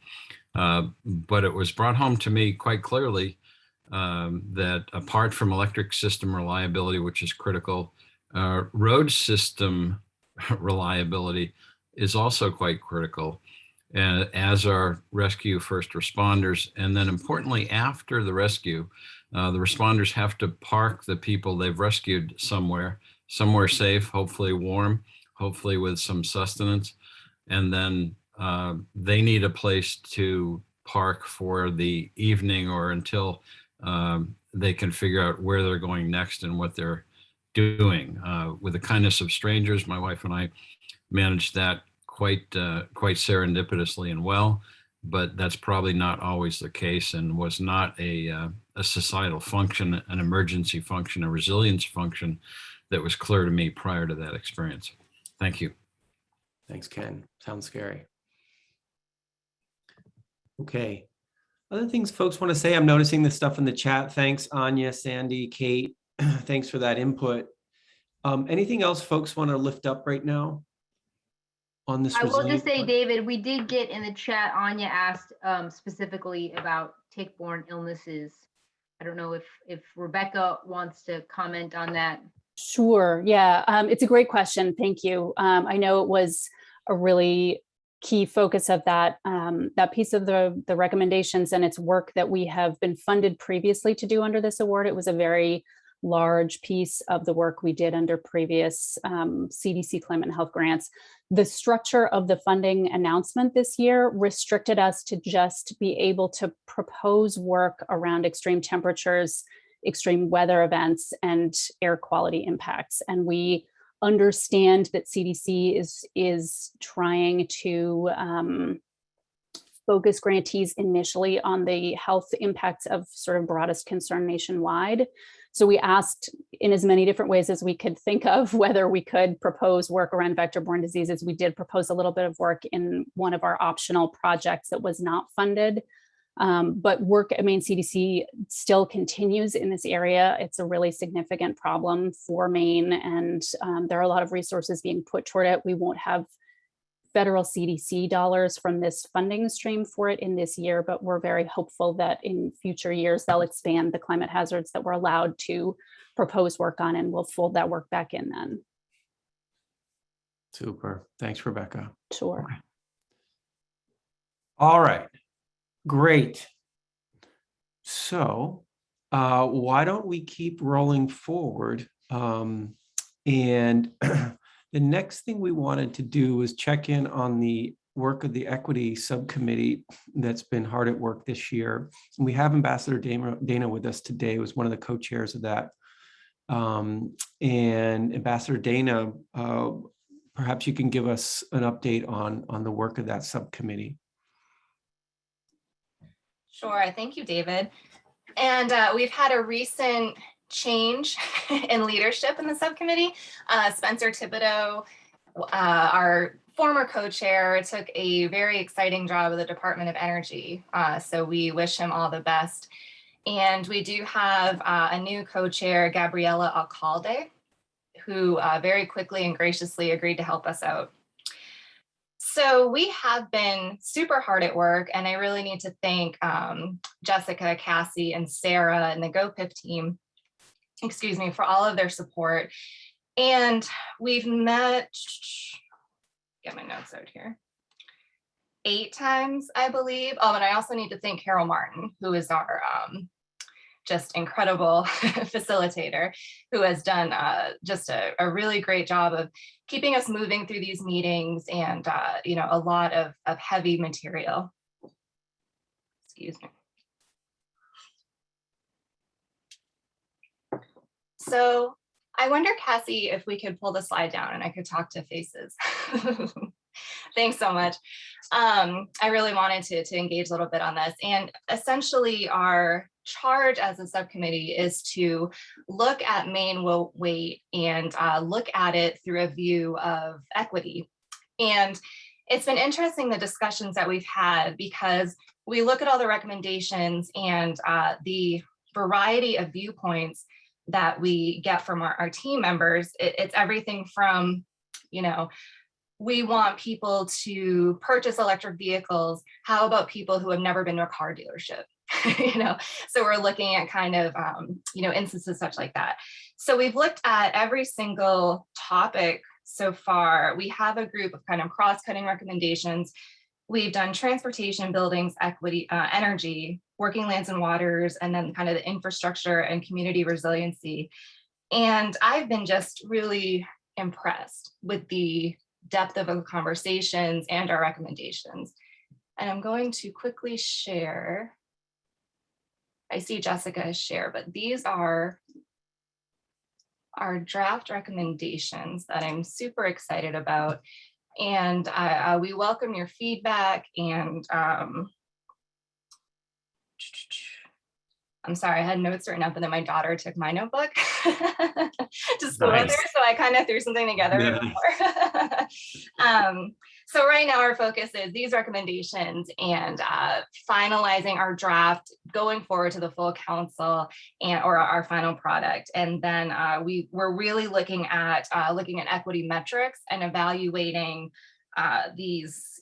But it was brought home to me quite clearly that apart from electric system reliability, which is critical, road system reliability is also quite critical, as are rescue first responders. And then importantly, after the rescue, the responders have to park the people they've rescued somewhere safe, hopefully warm, hopefully with some sustenance. And then they need a place to park for the evening or until they can figure out where they're going next and what they're doing. With the kindness of strangers, my wife and I managed that quite serendipitously and well, but that's probably not always the case, and was not a societal function, an emergency function, a resilience function that was clear to me prior to that experience. Thank you. Thanks, Ken. Sounds scary. Okay. Other things folks want to say, I'm noticing this stuff in the chat. Thanks, Anya, Sandy, Kate. Thanks for that input. Anything else folks want to lift up right now on this? I will just say, resilient- David, we did get in the chat, Anya asked specifically about tick-borne illnesses. I don't know if Rebecca wants to comment on that. Sure. Yeah, it's a great question. Thank you. I know it was a really key focus of that piece of the recommendations, and it's work that we have been funded previously to do under this award. It was a very large piece of the work we did under previous CDC climate and health grants. The structure of the funding announcement this year restricted us to just be able to propose work around extreme temperatures, extreme weather events, and air quality impacts. And we understand that CDC is trying to focus grantees initially on the health impacts of sort of broadest concern nationwide. So we asked in as many different ways as we could think of whether we could propose work around vector-borne diseases. We did propose a little bit of work in one of our optional projects that was not funded. But work at Maine CDC still continues in this area. It's a really significant problem for Maine, and there are a lot of resources being put toward it. We won't have federal CDC dollars from this funding stream for it in this year, but we're very hopeful that in future years they'll expand the climate hazards that we're allowed to propose work on, and we'll fold that work back in then. Super. Thanks, Rebecca. Sure. Okay. All right. Great. So why don't we keep rolling forward? And the next thing we wanted to do was check in on the work of the equity subcommittee that's been hard at work this year. And we have Ambassador Dana with us today, who was one of the co-chairs of that. And Ambassador Dana, perhaps you can give us an update on the work of that subcommittee. Sure, thank you, David. And we've had a recent change in leadership in the subcommittee. Spencer Thibodeau, our former co-chair, took a very exciting job with the Department of Energy. So we wish him all the best. And we do have a new co-chair, Gabriela Alcalde, who very quickly and graciously agreed to help us out. So we have been super hard at work, and I really need to thank Jessica, Cassie, and Sarah and the GoPIP team, excuse me, for all of their support. And we've met, get my notes out here, 8 times, I believe. Oh, and I also need to thank Carol Martin, who is our just incredible facilitator, who has done just a really great job of keeping us moving through these meetings, and you know, a lot of heavy material. Excuse me. So I wonder, Cassie, if we could pull the slide down and I could talk to faces. Thanks so much. I really wanted to engage a little bit on this. And essentially our charge as a subcommittee is to look at Maine Won't Wait and look at it through a view of equity. And it's been interesting, the discussions that we've had, because we look at all the recommendations and the variety of viewpoints that we get from our team members. It's everything from, you know, we want people to purchase electric vehicles. How about people who have never been to a car dealership? You know, so we're looking at kind of, you know, instances such like that. So we've looked at every single topic so far. We have a group of kind of cross-cutting recommendations. We've done transportation, buildings, equity, energy, working lands and waters, and then kind of the infrastructure and community resiliency. And I've been just really impressed with the depth of the conversations and our recommendations. And I'm going to quickly share. I see Jessica's share, but these are our draft recommendations that I'm super excited about. And we welcome your feedback. And I'm sorry, I had notes written up and then my daughter took my notebook to school with her, so I kind of threw something together before. So right now our focus is these recommendations and finalizing our draft, going forward to the full council and or our final product. And then we're really looking at equity metrics and evaluating these,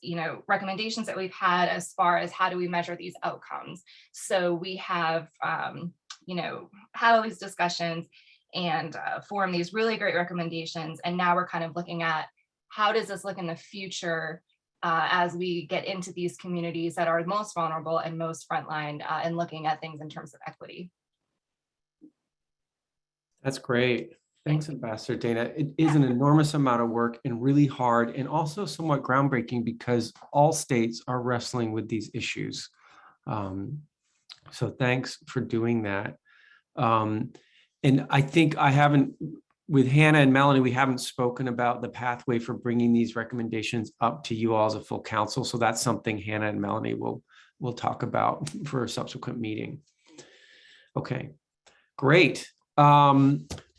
recommendations that we've had as far as how do we measure these outcomes. So we have, had all these discussions and formed these really great recommendations. And now we're kind of looking at how does this look in the future as we get into these communities that are most vulnerable and most frontline and looking at things in terms of equity. That's great. Thanks, Ambassador Dana. It is an enormous amount of work and really hard and also somewhat groundbreaking because all states are wrestling with these issues. So thanks for doing that. And I think with Hannah and Melanie, we haven't spoken about the pathway for bringing these recommendations up to you all as a full council. So that's something Hannah and Melanie will talk about for a subsequent meeting. Okay, great.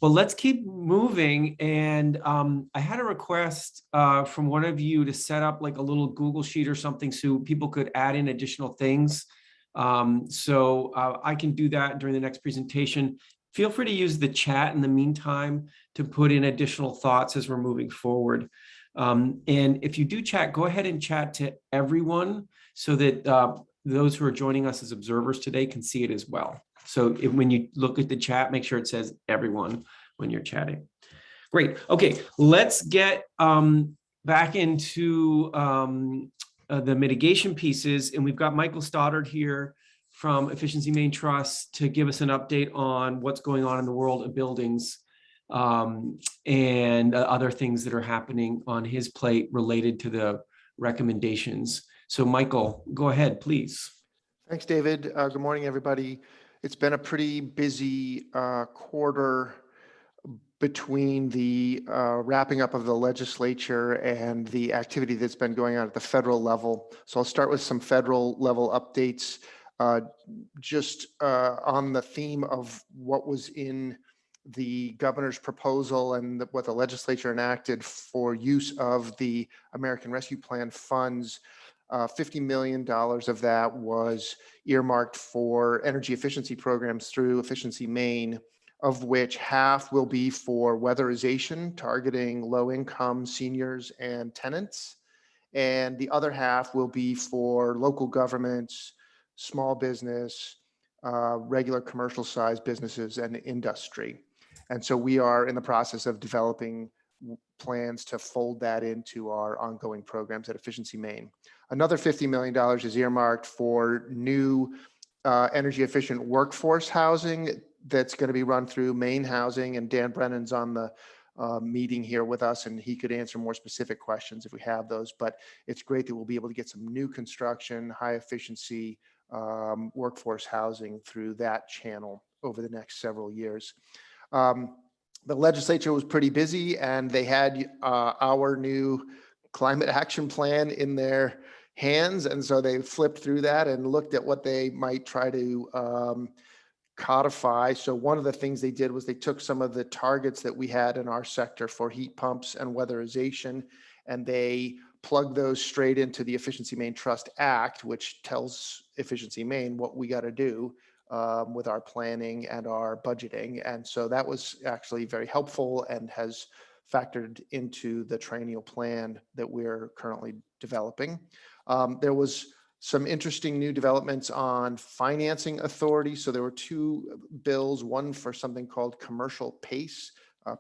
Well, let's keep moving. And I had a request from one of you to set up like a little Google sheet or something so people could add in additional things. So I can do that during the next presentation. Feel free to use the chat in the meantime to put in additional thoughts as we're moving forward. And if you do chat, go ahead and chat to everyone so that those who are joining us as observers today can see it as well. So when you look at the chat, make sure it says everyone when you're chatting. Great. Okay, let's get back into the mitigation pieces. And we've got Michael Stoddard here from Efficiency Maine Trust to give us an update on what's going on in the world of buildings and other things that are happening on his plate related to the recommendations. So Michael, go ahead, please. Thanks, David. Good morning, everybody. It's been a pretty busy quarter between the wrapping up of the legislature and the activity that's been going on at the federal level. So I'll start with some federal level updates. Just on the theme of what was in the governor's proposal and what the legislature enacted for use of the American Rescue Plan funds, $50 million of that was earmarked for energy efficiency programs through Efficiency Maine, of which half will be for weatherization, targeting low-income seniors and tenants, and the other half will be for local governments, small business, regular commercial sized businesses and industry. And so we are in the process of developing plans to fold that into our ongoing programs at Efficiency Maine. Another $50 million is earmarked for new energy efficient workforce housing that's going to be run through Maine Housing, and Dan Brennan's on the meeting here with us, and he could answer more specific questions if we have those. But it's great that we'll be able to get some new construction, high efficiency workforce housing through that channel over the next several years. The legislature was pretty busy, and they had our new climate action plan in their hands. And so they flipped through that and looked at what they might try to codify. So one of the things they did was they took some of the targets that we had in our sector for heat pumps and weatherization, and they plugged those straight into the Efficiency Maine Trust Act, which tells Efficiency Maine what we got to do with our planning and our budgeting. And so that was actually very helpful and has factored into the triennial plan that we're currently developing. There was some interesting new developments on financing authority. So there were two bills, one for something called Commercial PACE,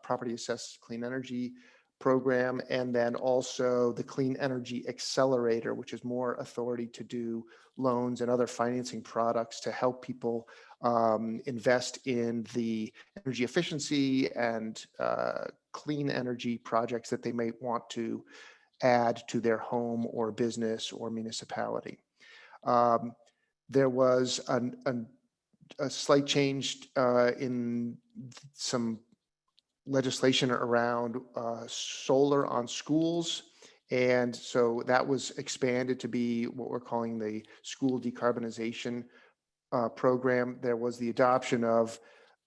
Property Assessed Clean Energy Program, and then also the Clean Energy Accelerator, which is more authority to do loans and other financing products to help people invest in the energy efficiency and clean energy projects that they may want to add to their home or business or municipality. There was a slight change in some legislation around solar on schools. And so that was expanded to be what we're calling the school decarbonization program. There was the adoption of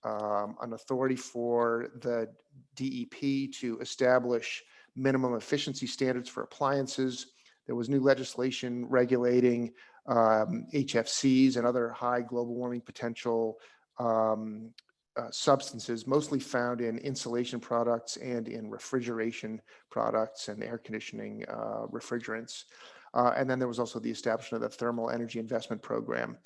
an authority for the DEP to establish minimum efficiency standards for appliances. There was new legislation regulating HFCs and other high global warming potential substances, mostly found in insulation products and in refrigeration products and air conditioning refrigerants. And then there was also the establishment of the Thermal Energy Investment Program.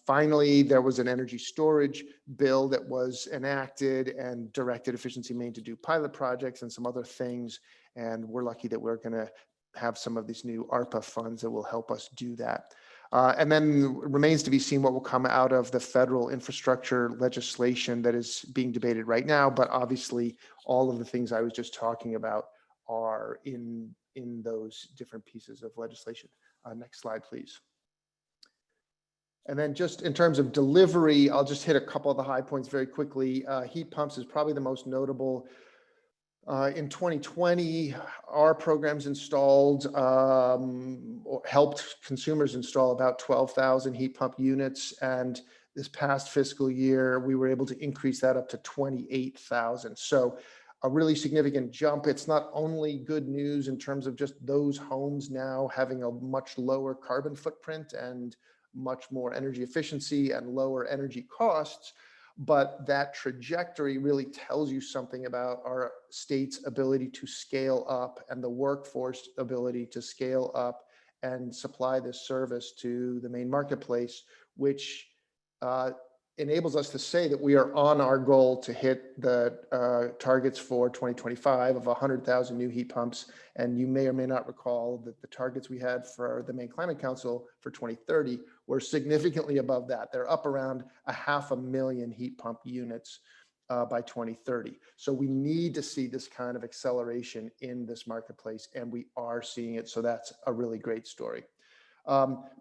Finally, there was an energy storage bill that was enacted and directed Efficiency Maine to do pilot projects and some other things. And we're lucky that we're going to have some of these new ARPA funds that will help us do that. And then remains to be seen what will come out of the federal infrastructure legislation that is being debated right now. But obviously, all of the things I was just talking about are in those different pieces of legislation. Next slide, please. And then just in terms of delivery, I'll just hit a couple of the high points very quickly. Heat pumps is probably the most notable. In 2020, our programs installed, helped consumers install about 12,000 heat pump units. And this past fiscal year, we were able to increase that up to 28,000. So a really significant jump. It's not only good news in terms of just those homes now having a much lower carbon footprint and much more energy efficiency and lower energy costs, but that trajectory really tells you something about our state's ability to scale up and the workforce ability to scale up and supply this service to the Maine marketplace, which enables us to say that we are on our goal to hit the targets for 2025 of 100,000 new heat pumps. And you may or may not recall that the targets we had for the Maine Climate Council for 2030 were significantly above that. They're up around 500,000 heat pump units by 2030. So we need to see this kind of acceleration in this marketplace, and we are seeing it. So that's a really great story.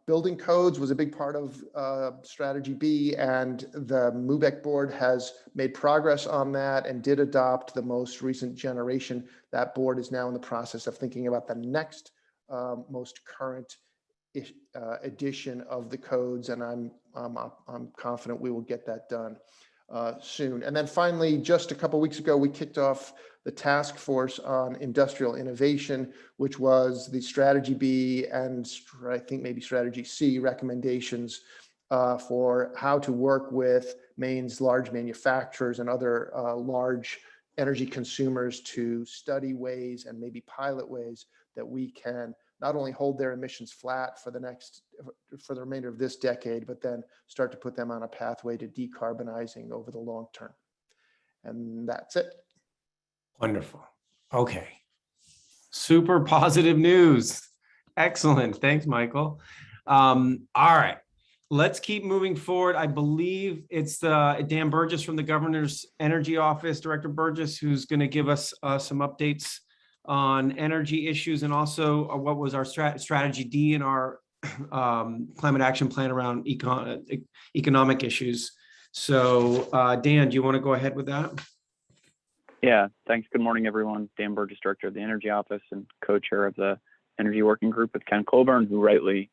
Building codes was a big part of Strategy B, and the MUBEC board has made progress on that and did adopt the most recent generation. That board is now in the process of thinking about the next most current edition of the codes, and I'm confident we will get that done soon. And then finally, just a couple of weeks ago, we kicked off the task force on industrial innovation, which was the Strategy B and I think maybe Strategy C recommendations for how to work with Maine's large manufacturers and other large energy consumers to study ways and maybe pilot ways that we can not only hold their emissions flat for the remainder of this decade, but then start to put them on a pathway to decarbonizing over the long term. And that's it. Wonderful. Okay. Super positive news. Excellent. Thanks, Michael. All right. Let's keep moving forward. I believe it's Dan Burgess from the Governor's Energy Office, Director Burgess, who's going to give us some updates on energy issues and also what was our strategy D in our climate action plan around economic issues. So Dan, do you want to go ahead with that? Yeah, thanks. Good morning, everyone. Dan Burgess, Director of the Energy Office and co-chair of the Energy Working Group with Ken Colburn, who rightly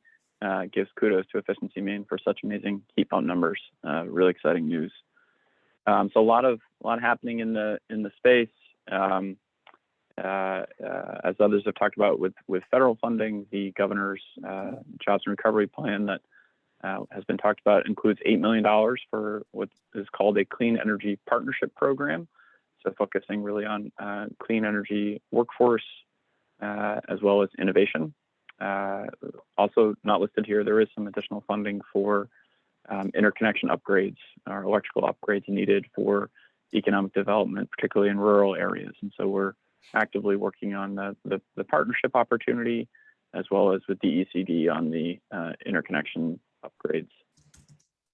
gives kudos to Efficiency Maine for such amazing heat pump numbers. Really exciting news. So a lot happening in the space. As others have talked about with federal funding, the governor's jobs and recovery plan that has been talked about includes $8 million for what is called a clean energy partnership program. So focusing really on clean energy workforce as well as innovation. Also not listed here, there is some additional funding for interconnection upgrades or electrical upgrades needed for economic development, particularly in rural areas. And so we're actively working on the partnership opportunity as well as with the ECD on the interconnection upgrades.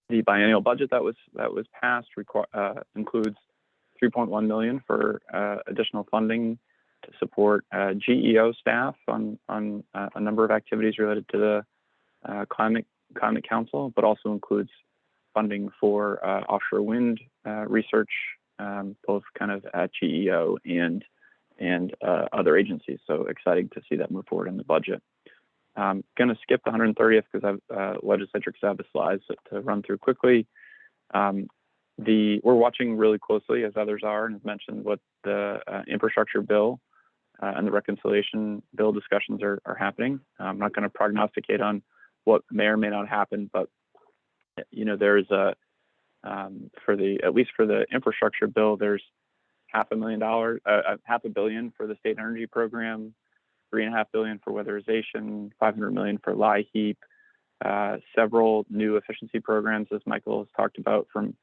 The biennial budget that was passed includes $3.1 million for additional funding to support GEO staff on a number of activities related to the Climate Council, but also includes funding for offshore wind research, both kind of at GEO and other agencies. So exciting to see that move forward in the budget. I'm going to skip the 130th because legislature have the slides to run through quickly. We're watching really closely, as others are, and have mentioned what the infrastructure bill and the reconciliation bill discussions are happening. I'm not going to prognosticate on what may or may not happen, but there's at least for the infrastructure bill, there's $500 million for the state energy program, $3.5 billion for weatherization, $500 million for LIHEAP, several new efficiency programs, as Michael has talked about, from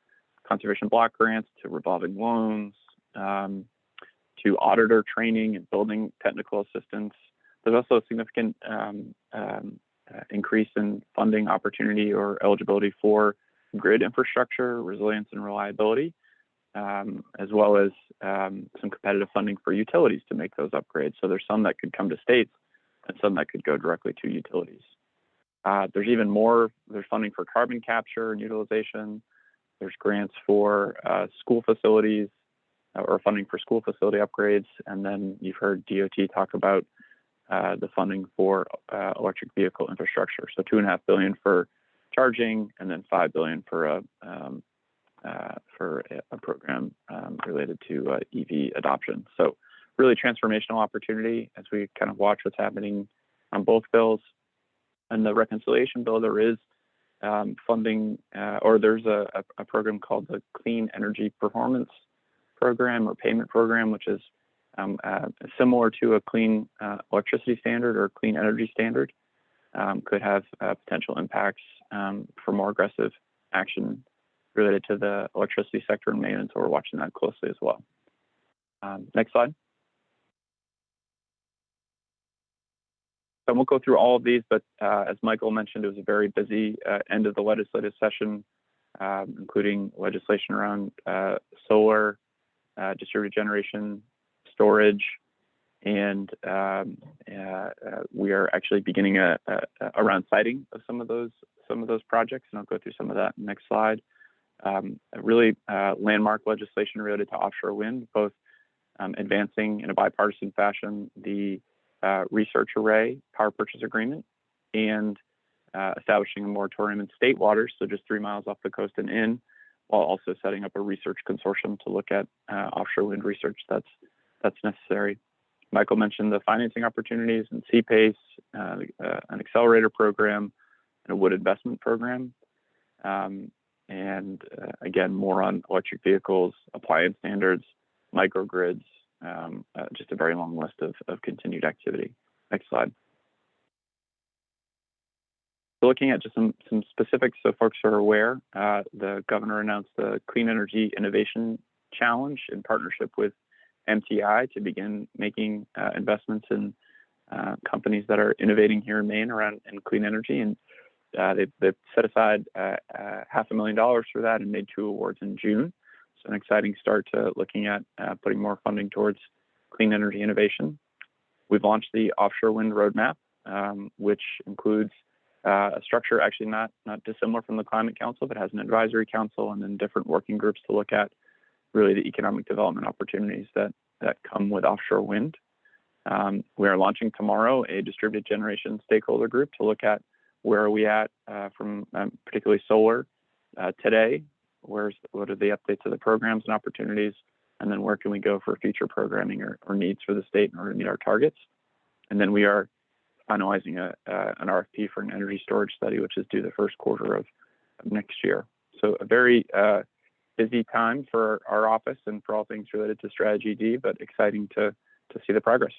conservation block grants to revolving loans, to auditor training and building technical assistance. There's also a significant increase in funding opportunity or eligibility for grid infrastructure, resilience and reliability, as well as some competitive funding for utilities to make those upgrades. So there's some that could come to states and some that could go directly to utilities. There's even more, there's funding for carbon capture and utilization. There's grants for school facilities or funding for school facility upgrades. And then you've heard DOT talk about the funding for electric vehicle infrastructure. So $2.5 billion for charging, and then $5 billion for a program related to EV adoption. So really transformational opportunity as we kind of watch what's happening on both bills. And the reconciliation bill, there is funding, or there's a program called the Clean Energy Performance Program or Payment Program, which is similar to a clean electricity standard or clean energy standard, could have potential impacts for more aggressive action related to the electricity sector in Maine, and so we're watching that closely as well. Next slide. I won't go through all of these, but as Michael mentioned, it was a very busy end of the legislative session, including legislation around solar, distributed generation, storage, and we are actually beginning around citing of some of those projects, and I'll go through some of that next slide. Really landmark legislation related to offshore wind, both advancing in a bipartisan fashion the research array power purchase agreement and establishing a moratorium in state waters, so just 3 miles off the coast and in, while also setting up a research consortium to look at offshore wind research that's necessary. Michael mentioned the financing opportunities and CPACE, an accelerator program, and a wood investment program. And again, more on electric vehicles, appliance standards, microgrids, just a very long list of continued activity. Next slide. So looking at just some specifics so folks are aware, the governor announced the Clean Energy Innovation Challenge in partnership with MTI to begin making investments in companies that are innovating here in Maine around clean energy. And they've set aside $500,000 for that and made 2 awards in June. So an exciting start to looking at putting more funding towards clean energy innovation. We've launched the Offshore Wind Roadmap, which includes a structure actually not dissimilar from the Climate Council, but has an advisory council and then different working groups to look at really the economic development opportunities that come with offshore wind. We are launching tomorrow a distributed generation stakeholder group to look at where are we at from particularly solar today, what are the updates of the programs and opportunities, and then where can we go for future programming or needs for the state in order to meet our targets. And then we are finalizing an RFP for an energy storage study, which is due the first quarter of next year. So a very busy time for our office and for all things related to Strategy D, but exciting to see the progress.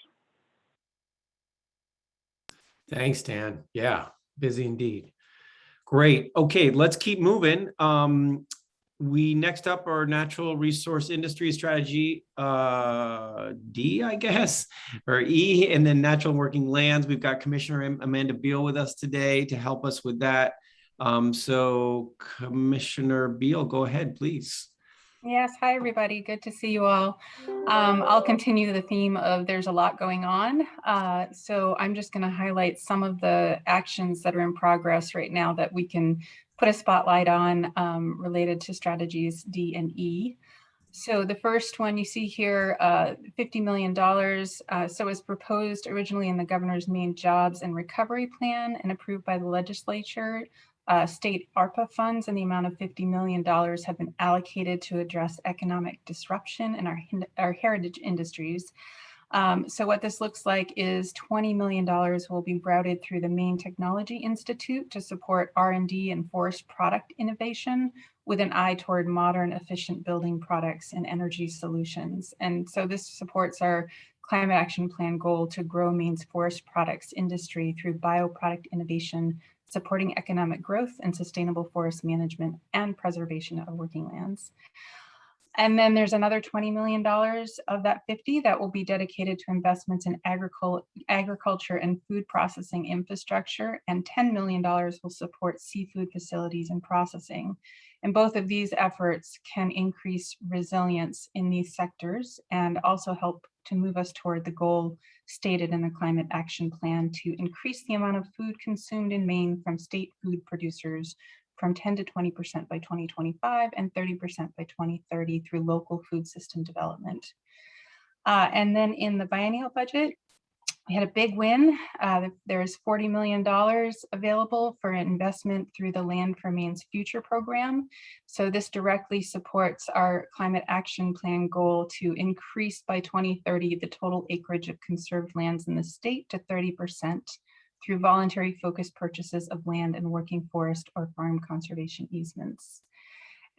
Thanks, Dan. Yeah, busy indeed. Great. Okay, let's keep moving. We next up are natural resource industry strategy, D, I guess, or E, and then natural working lands. We've got Commissioner Amanda Beal with us today to help us with that. So Commissioner Beal, go ahead, please. Yes, hi everybody, good to see you all. I'll continue the theme of there's a lot going on. So I'm just going to highlight some of the actions that are in progress right now that we can put a spotlight on related to strategies D and E. So the first one you see here, $50 million. So it was proposed originally in the governor's Maine Jobs and Recovery Plan and approved by the legislature. State ARPA funds in the amount of $50 million have been allocated to address economic disruption in our heritage industries. So what this looks like is $20 million will be routed through the Maine Technology Institute to support R&D and forest product innovation with an eye toward modern, efficient building products and energy solutions. And so this supports our Climate Action Plan goal to grow Maine's forest products industry through bioproduct innovation, supporting economic growth and sustainable forest management and preservation of working lands. And then there's another $20 million of that 50 that will be dedicated to investments in agriculture and food processing infrastructure, and $10 million will support seafood facilities and processing. And both of these efforts can increase resilience in these sectors and also help to move us toward the goal stated in the Climate Action Plan to increase the amount of food consumed in Maine from state food producers from 10 to 20% by 2025 and 30% by 2030 through local food system development. And then in the biennial budget, we had a big win. There's $40 million available for investment through the Land for Maine's Future program. So this directly supports our Climate Action Plan goal to increase by 2030 the total acreage of conserved lands in the state to 30%. Through voluntary focused purchases of land and working forest or farm conservation easements.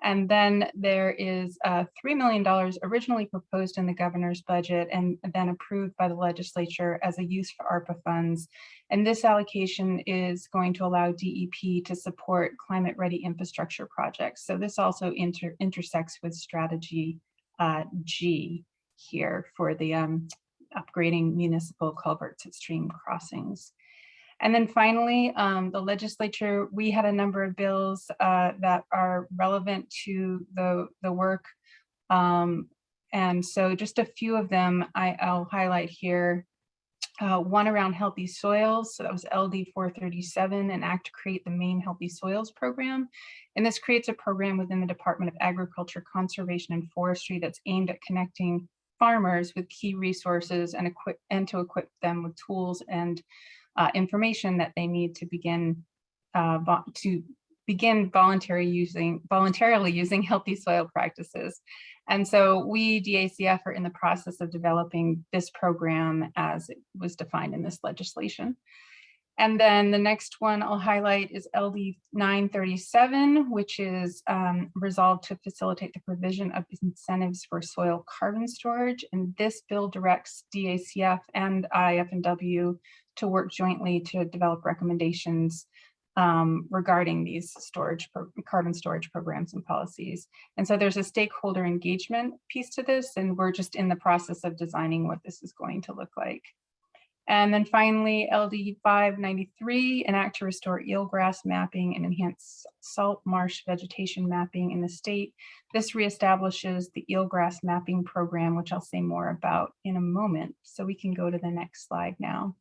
And then there is $3 million originally proposed in the governor's budget and then approved by the legislature as a use for ARPA funds. And this allocation is going to allow DEP to support climate ready infrastructure projects. So this also intersects with strategy G here for the upgrading municipal culverts at stream crossings. And then finally, the legislature, we had a number of bills that are relevant to the work. And so just a few of them I'll highlight here. One around healthy soils. So that was LD 437, an act to create the Maine Healthy Soils Program. And this creates a program within the Department of Agriculture, Conservation, and Forestry that's aimed at connecting farmers with key resources and to equip them with tools and information that they need to begin voluntarily using healthy soil practices. And so we, DACF, are in the process of developing this program as it was defined in this legislation. And then the next one I'll highlight is LD 937, which is resolved to facilitate the provision of incentives for soil carbon storage. And this bill directs DACF and IF&W to work jointly to develop recommendations regarding these carbon storage programs and policies. And so there's a stakeholder engagement piece to this, and we're just in the process of designing what this is going to look like. And then finally, LD 593, an act to restore eelgrass mapping and enhance salt marsh vegetation mapping in the state. This reestablishes the eelgrass mapping program, which I'll say more about in a moment. So we can go to the next slide now.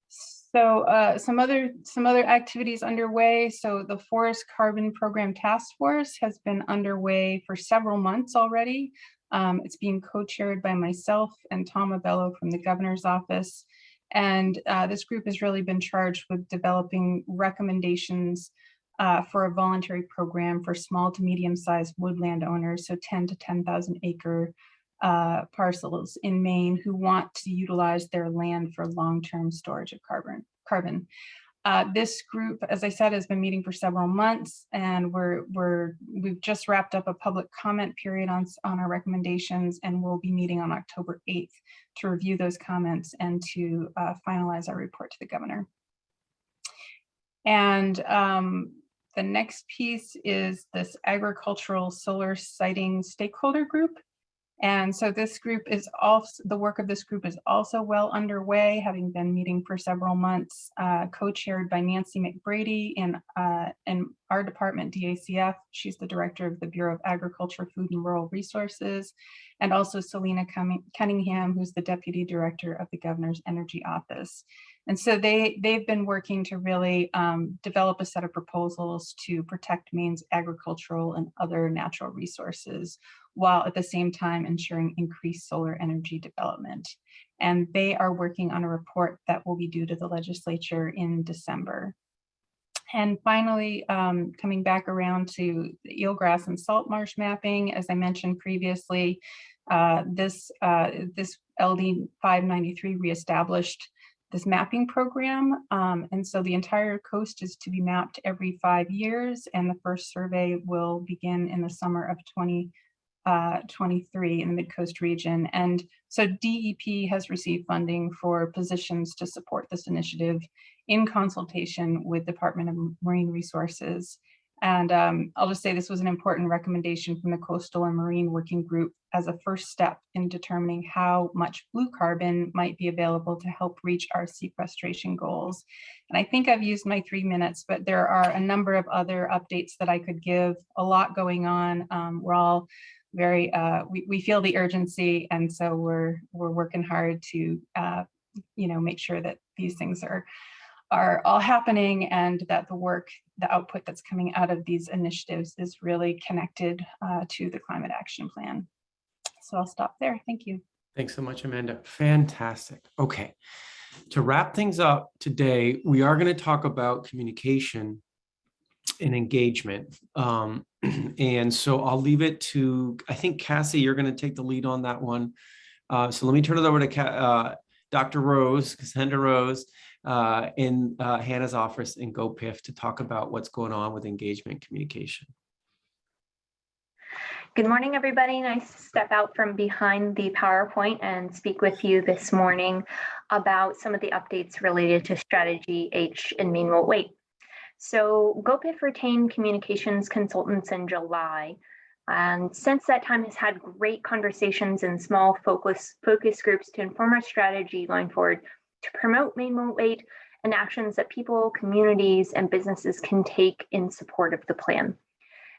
So some other activities underway. So the Forest Carbon Program Task Force has been underway for several months already. It's being co-chaired by myself and Tom Abello from the governor's office. And this group has really been charged with developing recommendations for a voluntary program for small to medium-sized woodland owners, so 10 to 10,000 acre parcels in Maine who want to utilize their land for long-term storage of carbon. This group, as I said, has been meeting for several months, and we've just wrapped up a public comment period on our recommendations, and we'll be meeting on October 8th to review those comments and to finalize our report to the governor. And the next piece is this agricultural solar siting stakeholder group. And so this group is also, the work of this group is also well underway, having been meeting for several months, co-chaired by Nancy McBrady in our department, DACF. She's the director of the Bureau of Agriculture, Food and Rural Resources, and also Selena Cunningham, who's the deputy director of the governor's energy office. And so they've been working to really develop a set of proposals to protect Maine's agricultural and other natural resources, while at the same time ensuring increased solar energy development. And they are working on a report that will be due to the legislature in December. And finally, coming back around to the eelgrass and salt marsh mapping, as I mentioned previously, This LD 593 reestablished this mapping program. And so the entire coast is to be mapped every 5 years, and the first survey will begin in the summer of 2023 in the Mid-Coast region. And so DEP has received funding for positions to support this initiative in consultation with Department of Marine Resources. And I'll just say this was an important recommendation from the Coastal and Marine Working Group as a first step in determining how much blue carbon might be available to help reach our sequestration goals. And I think I've used my 3 minutes, but there are a number of other updates that I could give, a lot going on. We're all very, we feel the urgency, and so we're working hard to, make sure that these things are all happening, and that the output that's coming out of these initiatives is really connected to the climate action plan. So I'll stop there. Thank you. Thanks so much, Amanda. Fantastic. Okay. To wrap things up today, we are going to talk about communication and engagement. And so I'll leave it to, I think, Cassie, you're going to take the lead on that one. So let me turn it over to Dr. Rose, Cassandra Rose, in Hannah's office in GoPIF to talk about what's going on with engagement communication. Good morning, everybody. Nice to step out from behind the PowerPoint and speak with you this morning about some of the updates related to Strategy H in Maine Won't Wait. So GoPIF retained communications consultants in July, and since that time has had great conversations in small focus groups to inform our strategy going forward to promote Maine Won't Wait and actions that people, communities, and businesses can take in support of the plan.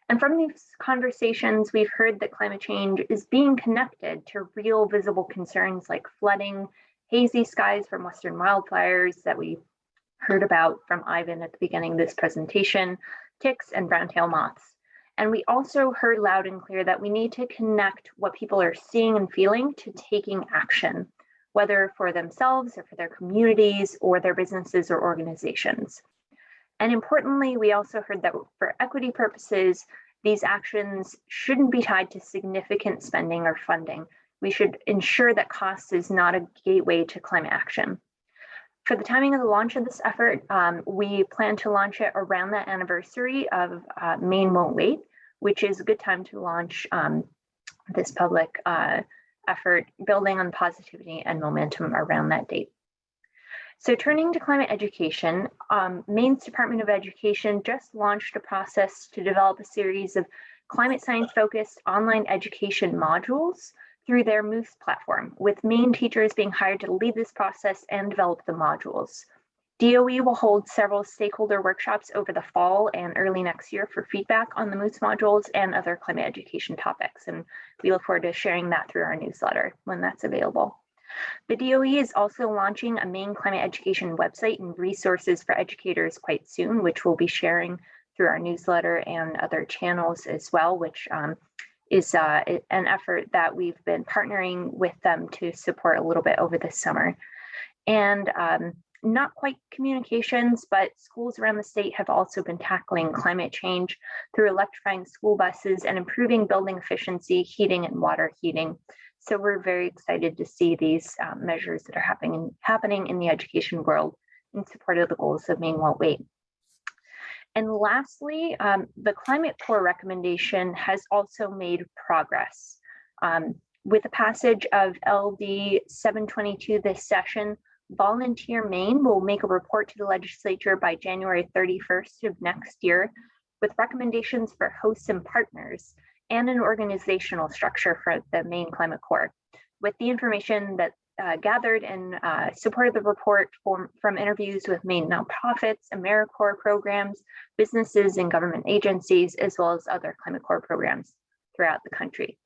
And from these conversations, we've heard that climate change is being connected to real visible concerns like flooding, hazy skies from Western wildfires that we heard about from Ivan at the beginning of this presentation, ticks and brown-tail moths. And we also heard loud and clear that we need to connect what people are seeing and feeling to taking action, whether for themselves or for their communities or their businesses or organizations. And importantly, we also heard that for equity purposes, these actions shouldn't be tied to significant spending or funding. We should ensure that cost is not a gateway to climate action. For the timing of the launch of this effort, we plan to launch it around the anniversary of Maine Won't Wait, which is a good time to launch this public effort, building on positivity and momentum around that date. So turning to climate education, Maine's Department of Education just launched a process to develop a series of climate science-focused online education modules through their Moose platform, with Maine teachers being hired to lead this process and develop the modules. DOE will hold several stakeholder workshops over the fall and early next year for feedback on the Moose modules and other climate education topics, and we look forward to sharing that through our newsletter when that's available. The DOE is also launching a Maine Climate Education website and resources for educators quite soon, which we'll be sharing through our newsletter and other channels as well, which is an effort that we've been partnering with them to support a little bit over the summer. And not quite communications, but schools around the state have also been tackling climate change through electrifying school buses and improving building efficiency, heating and water heating. So we're very excited to see these measures that are happening in the education world in support of the goals of Maine Won't Wait. And lastly, the Climate Corps recommendation has also made progress. With the passage of LD 722 this session, Volunteer Maine will make a report to the legislature by January 31st of next year with recommendations for hosts and partners and an organizational structure for the Maine Climate Corps. With the information that gathered in support of the report from interviews with Maine nonprofits, AmeriCorps programs, businesses and government agencies, as well as other Climate Corps programs throughout the country.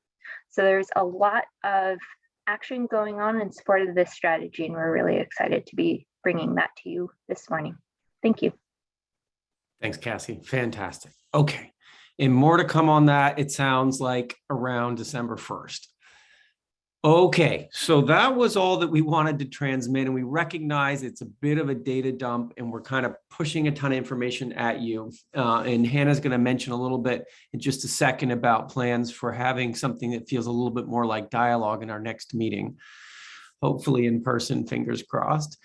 So there's a lot of action going on in support of this strategy, and we're really excited to be bringing that to you this morning. Thank you. Thanks, Cassie. Fantastic. Okay. And more to come on that, it sounds like around December 1st. Okay, so that was all that we wanted to transmit, and we recognize it's a bit of a data dump and we're kind of pushing a ton of information at you. And Hannah's going to mention a little bit in just a second about plans for having something that feels a little bit more like dialogue in our next meeting. Hopefully in person, fingers crossed.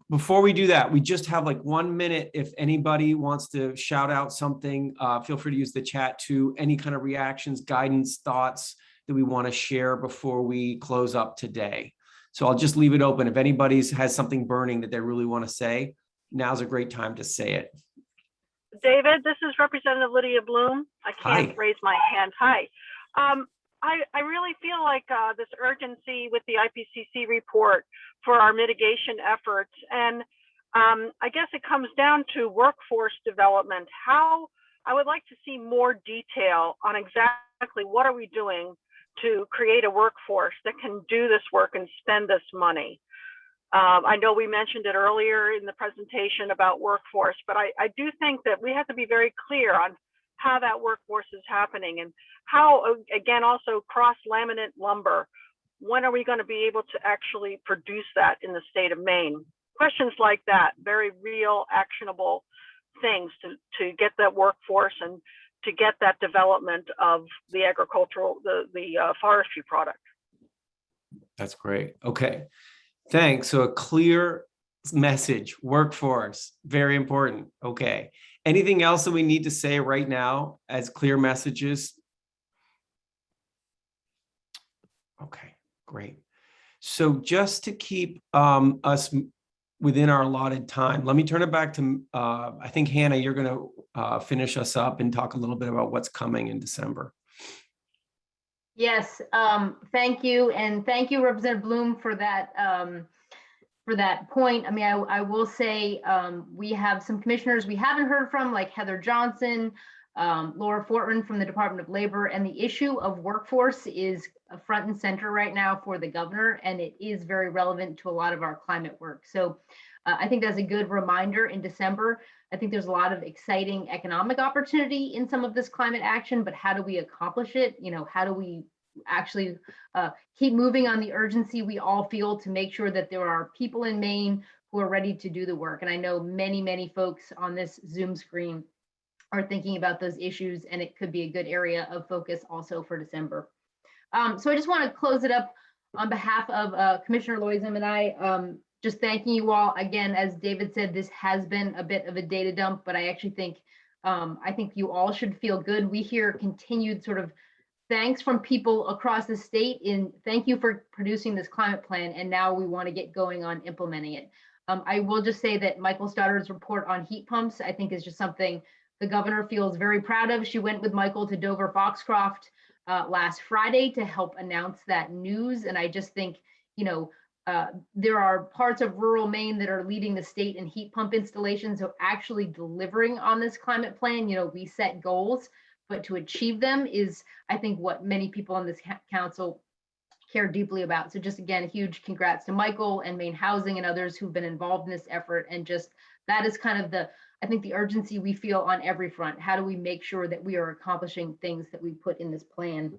Before we do that, we just have like 1 minute. If anybody wants to shout out something, feel free to use the chat to any kind of reactions, guidance, thoughts that we want to share before we close up today. So I'll just leave it open. If anybody has something burning that they really want to say, now's a great time to say it. David, this is Representative Lydia Bloom. I can't Hi. raise my hand. Hi. I really feel like this urgency with the IPCC report for our mitigation efforts. And I guess it comes down to workforce development. How I would like to see more detail on exactly what are we doing to create a workforce that can do this work and spend this money. I know we mentioned it earlier in the presentation about workforce, but I do think that we have to be very clear on how that workforce is happening and how, again, also cross-laminate lumber. When are we going to be able to actually produce that in the state of Maine? Questions like that, very real, actionable things to get that workforce and to get that development of the agricultural, the forestry product. That's great. Okay, thanks. So a clear message, workforce, very important. Okay. Anything else that we need to say right now as clear messages? Okay, great. So just to keep us within our allotted time, let me turn it back to, I think, Hannah, you're going to finish us up and talk a little bit about what's coming in December. Yes, thank you. And thank you, Representative Bloom, for that point. I mean, I will say we have some commissioners we haven't heard from, like Heather Johnson, Laura Fortman from the Department of Labor, and the issue of workforce is front and center right now for the governor, and it is very relevant to a lot of our climate work. So I think that's a good reminder in December. I think there's a lot of exciting economic opportunity in some of this climate action, but how do we accomplish it? You know, how do we actually keep moving on the urgency we all feel to make sure that there are people in Maine who are ready to do the work? And I know many, many folks on this Zoom screen are thinking about those issues, and it could be a good area of focus also for December. So I just want to close it up on behalf of Commissioner Loizem and I, just thanking you all. Again, as David said, this has been a bit of a data dump, but I actually think you all should feel good. We hear continued sort of thanks from people across the state in thank you for producing this climate plan, and now we want to get going on implementing it. I will just say that Michael Stoddard's report on heat pumps, I think, is just something the governor feels very proud of. She went with Michael to Dover Foxcroft last Friday to help announce that news. And I just think, you know, there are parts of rural Maine that are leading the state in heat pump installations. So actually delivering on this climate plan, you know, we set goals, but to achieve them is, I think, what many people on this council care deeply about. So just again, huge congrats to Michael and Maine Housing and others who've been involved in this effort. And just that is kind of the, I think, the urgency we feel on every front. How do we make sure that we are accomplishing things that we put in this plan?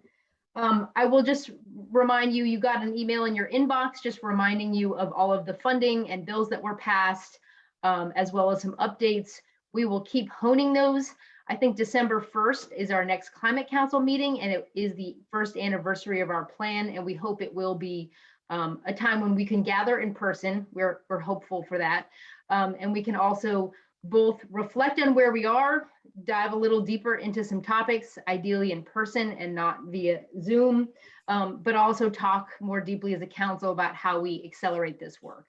I will just remind you, you got an email in your inbox just reminding you of all of the funding and bills that were passed, as well as some updates. We will keep honing those. I think December 1st is our next Climate Council meeting, and it is the first anniversary of our plan, and we hope it will be a time when we can gather in person. We're hopeful for that. And we can also both reflect on where we are, dive a little deeper into some topics, ideally in person and not via Zoom, but also talk more deeply as a council about how we accelerate this work.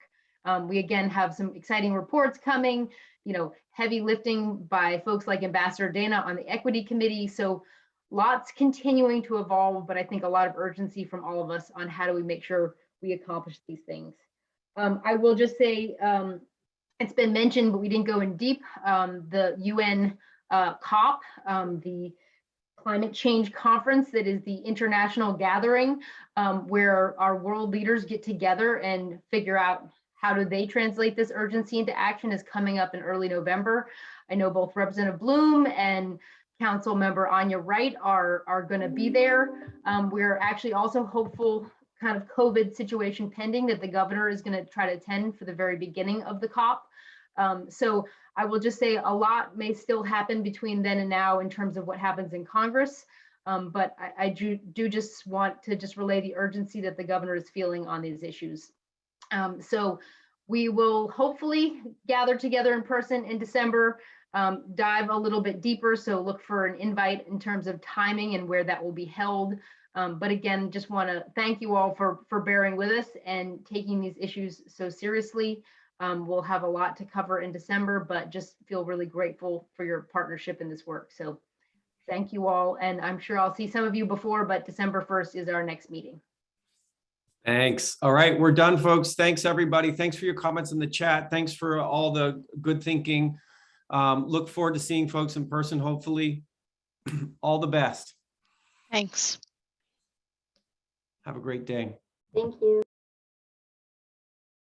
We again have some exciting reports coming, you know, heavy lifting by folks like Ambassador Dana on the Equity Committee. So lots continuing to evolve, but I think a lot of urgency from all of us on how do we make sure we accomplish these things. I will just say, it's been mentioned, but we didn't go in deep. The UN COP, the Climate Change Conference, that is the international gathering where our world leaders get together and figure out how do they translate this urgency into action, is coming up in early November. I know both Representative Bloom and council member Anya Wright are going to be there. We're actually also hopeful, kind of COVID situation pending, that the governor is going to try to attend for the very beginning of the COP. So I will just say a lot may still happen between then and now in terms of what happens in Congress. But I do just want to just relay the urgency that the governor is feeling on these issues. So we will hopefully gather together in person in December, dive a little bit deeper. So look for an invite in terms of timing and where that will be held. But again, just want to thank you all for bearing with us and taking these issues so seriously. We'll have a lot to cover in December, but just feel really grateful for your partnership in this work. So thank you all. And I'm sure I'll see some of you before, but December 1st is our next meeting. Thanks. All right, we're done, folks. Thanks, everybody. Thanks for your comments in the chat. Thanks for all the good thinking. Look forward to seeing folks in person, hopefully. All the best. Thanks. Have a great day. Thank you.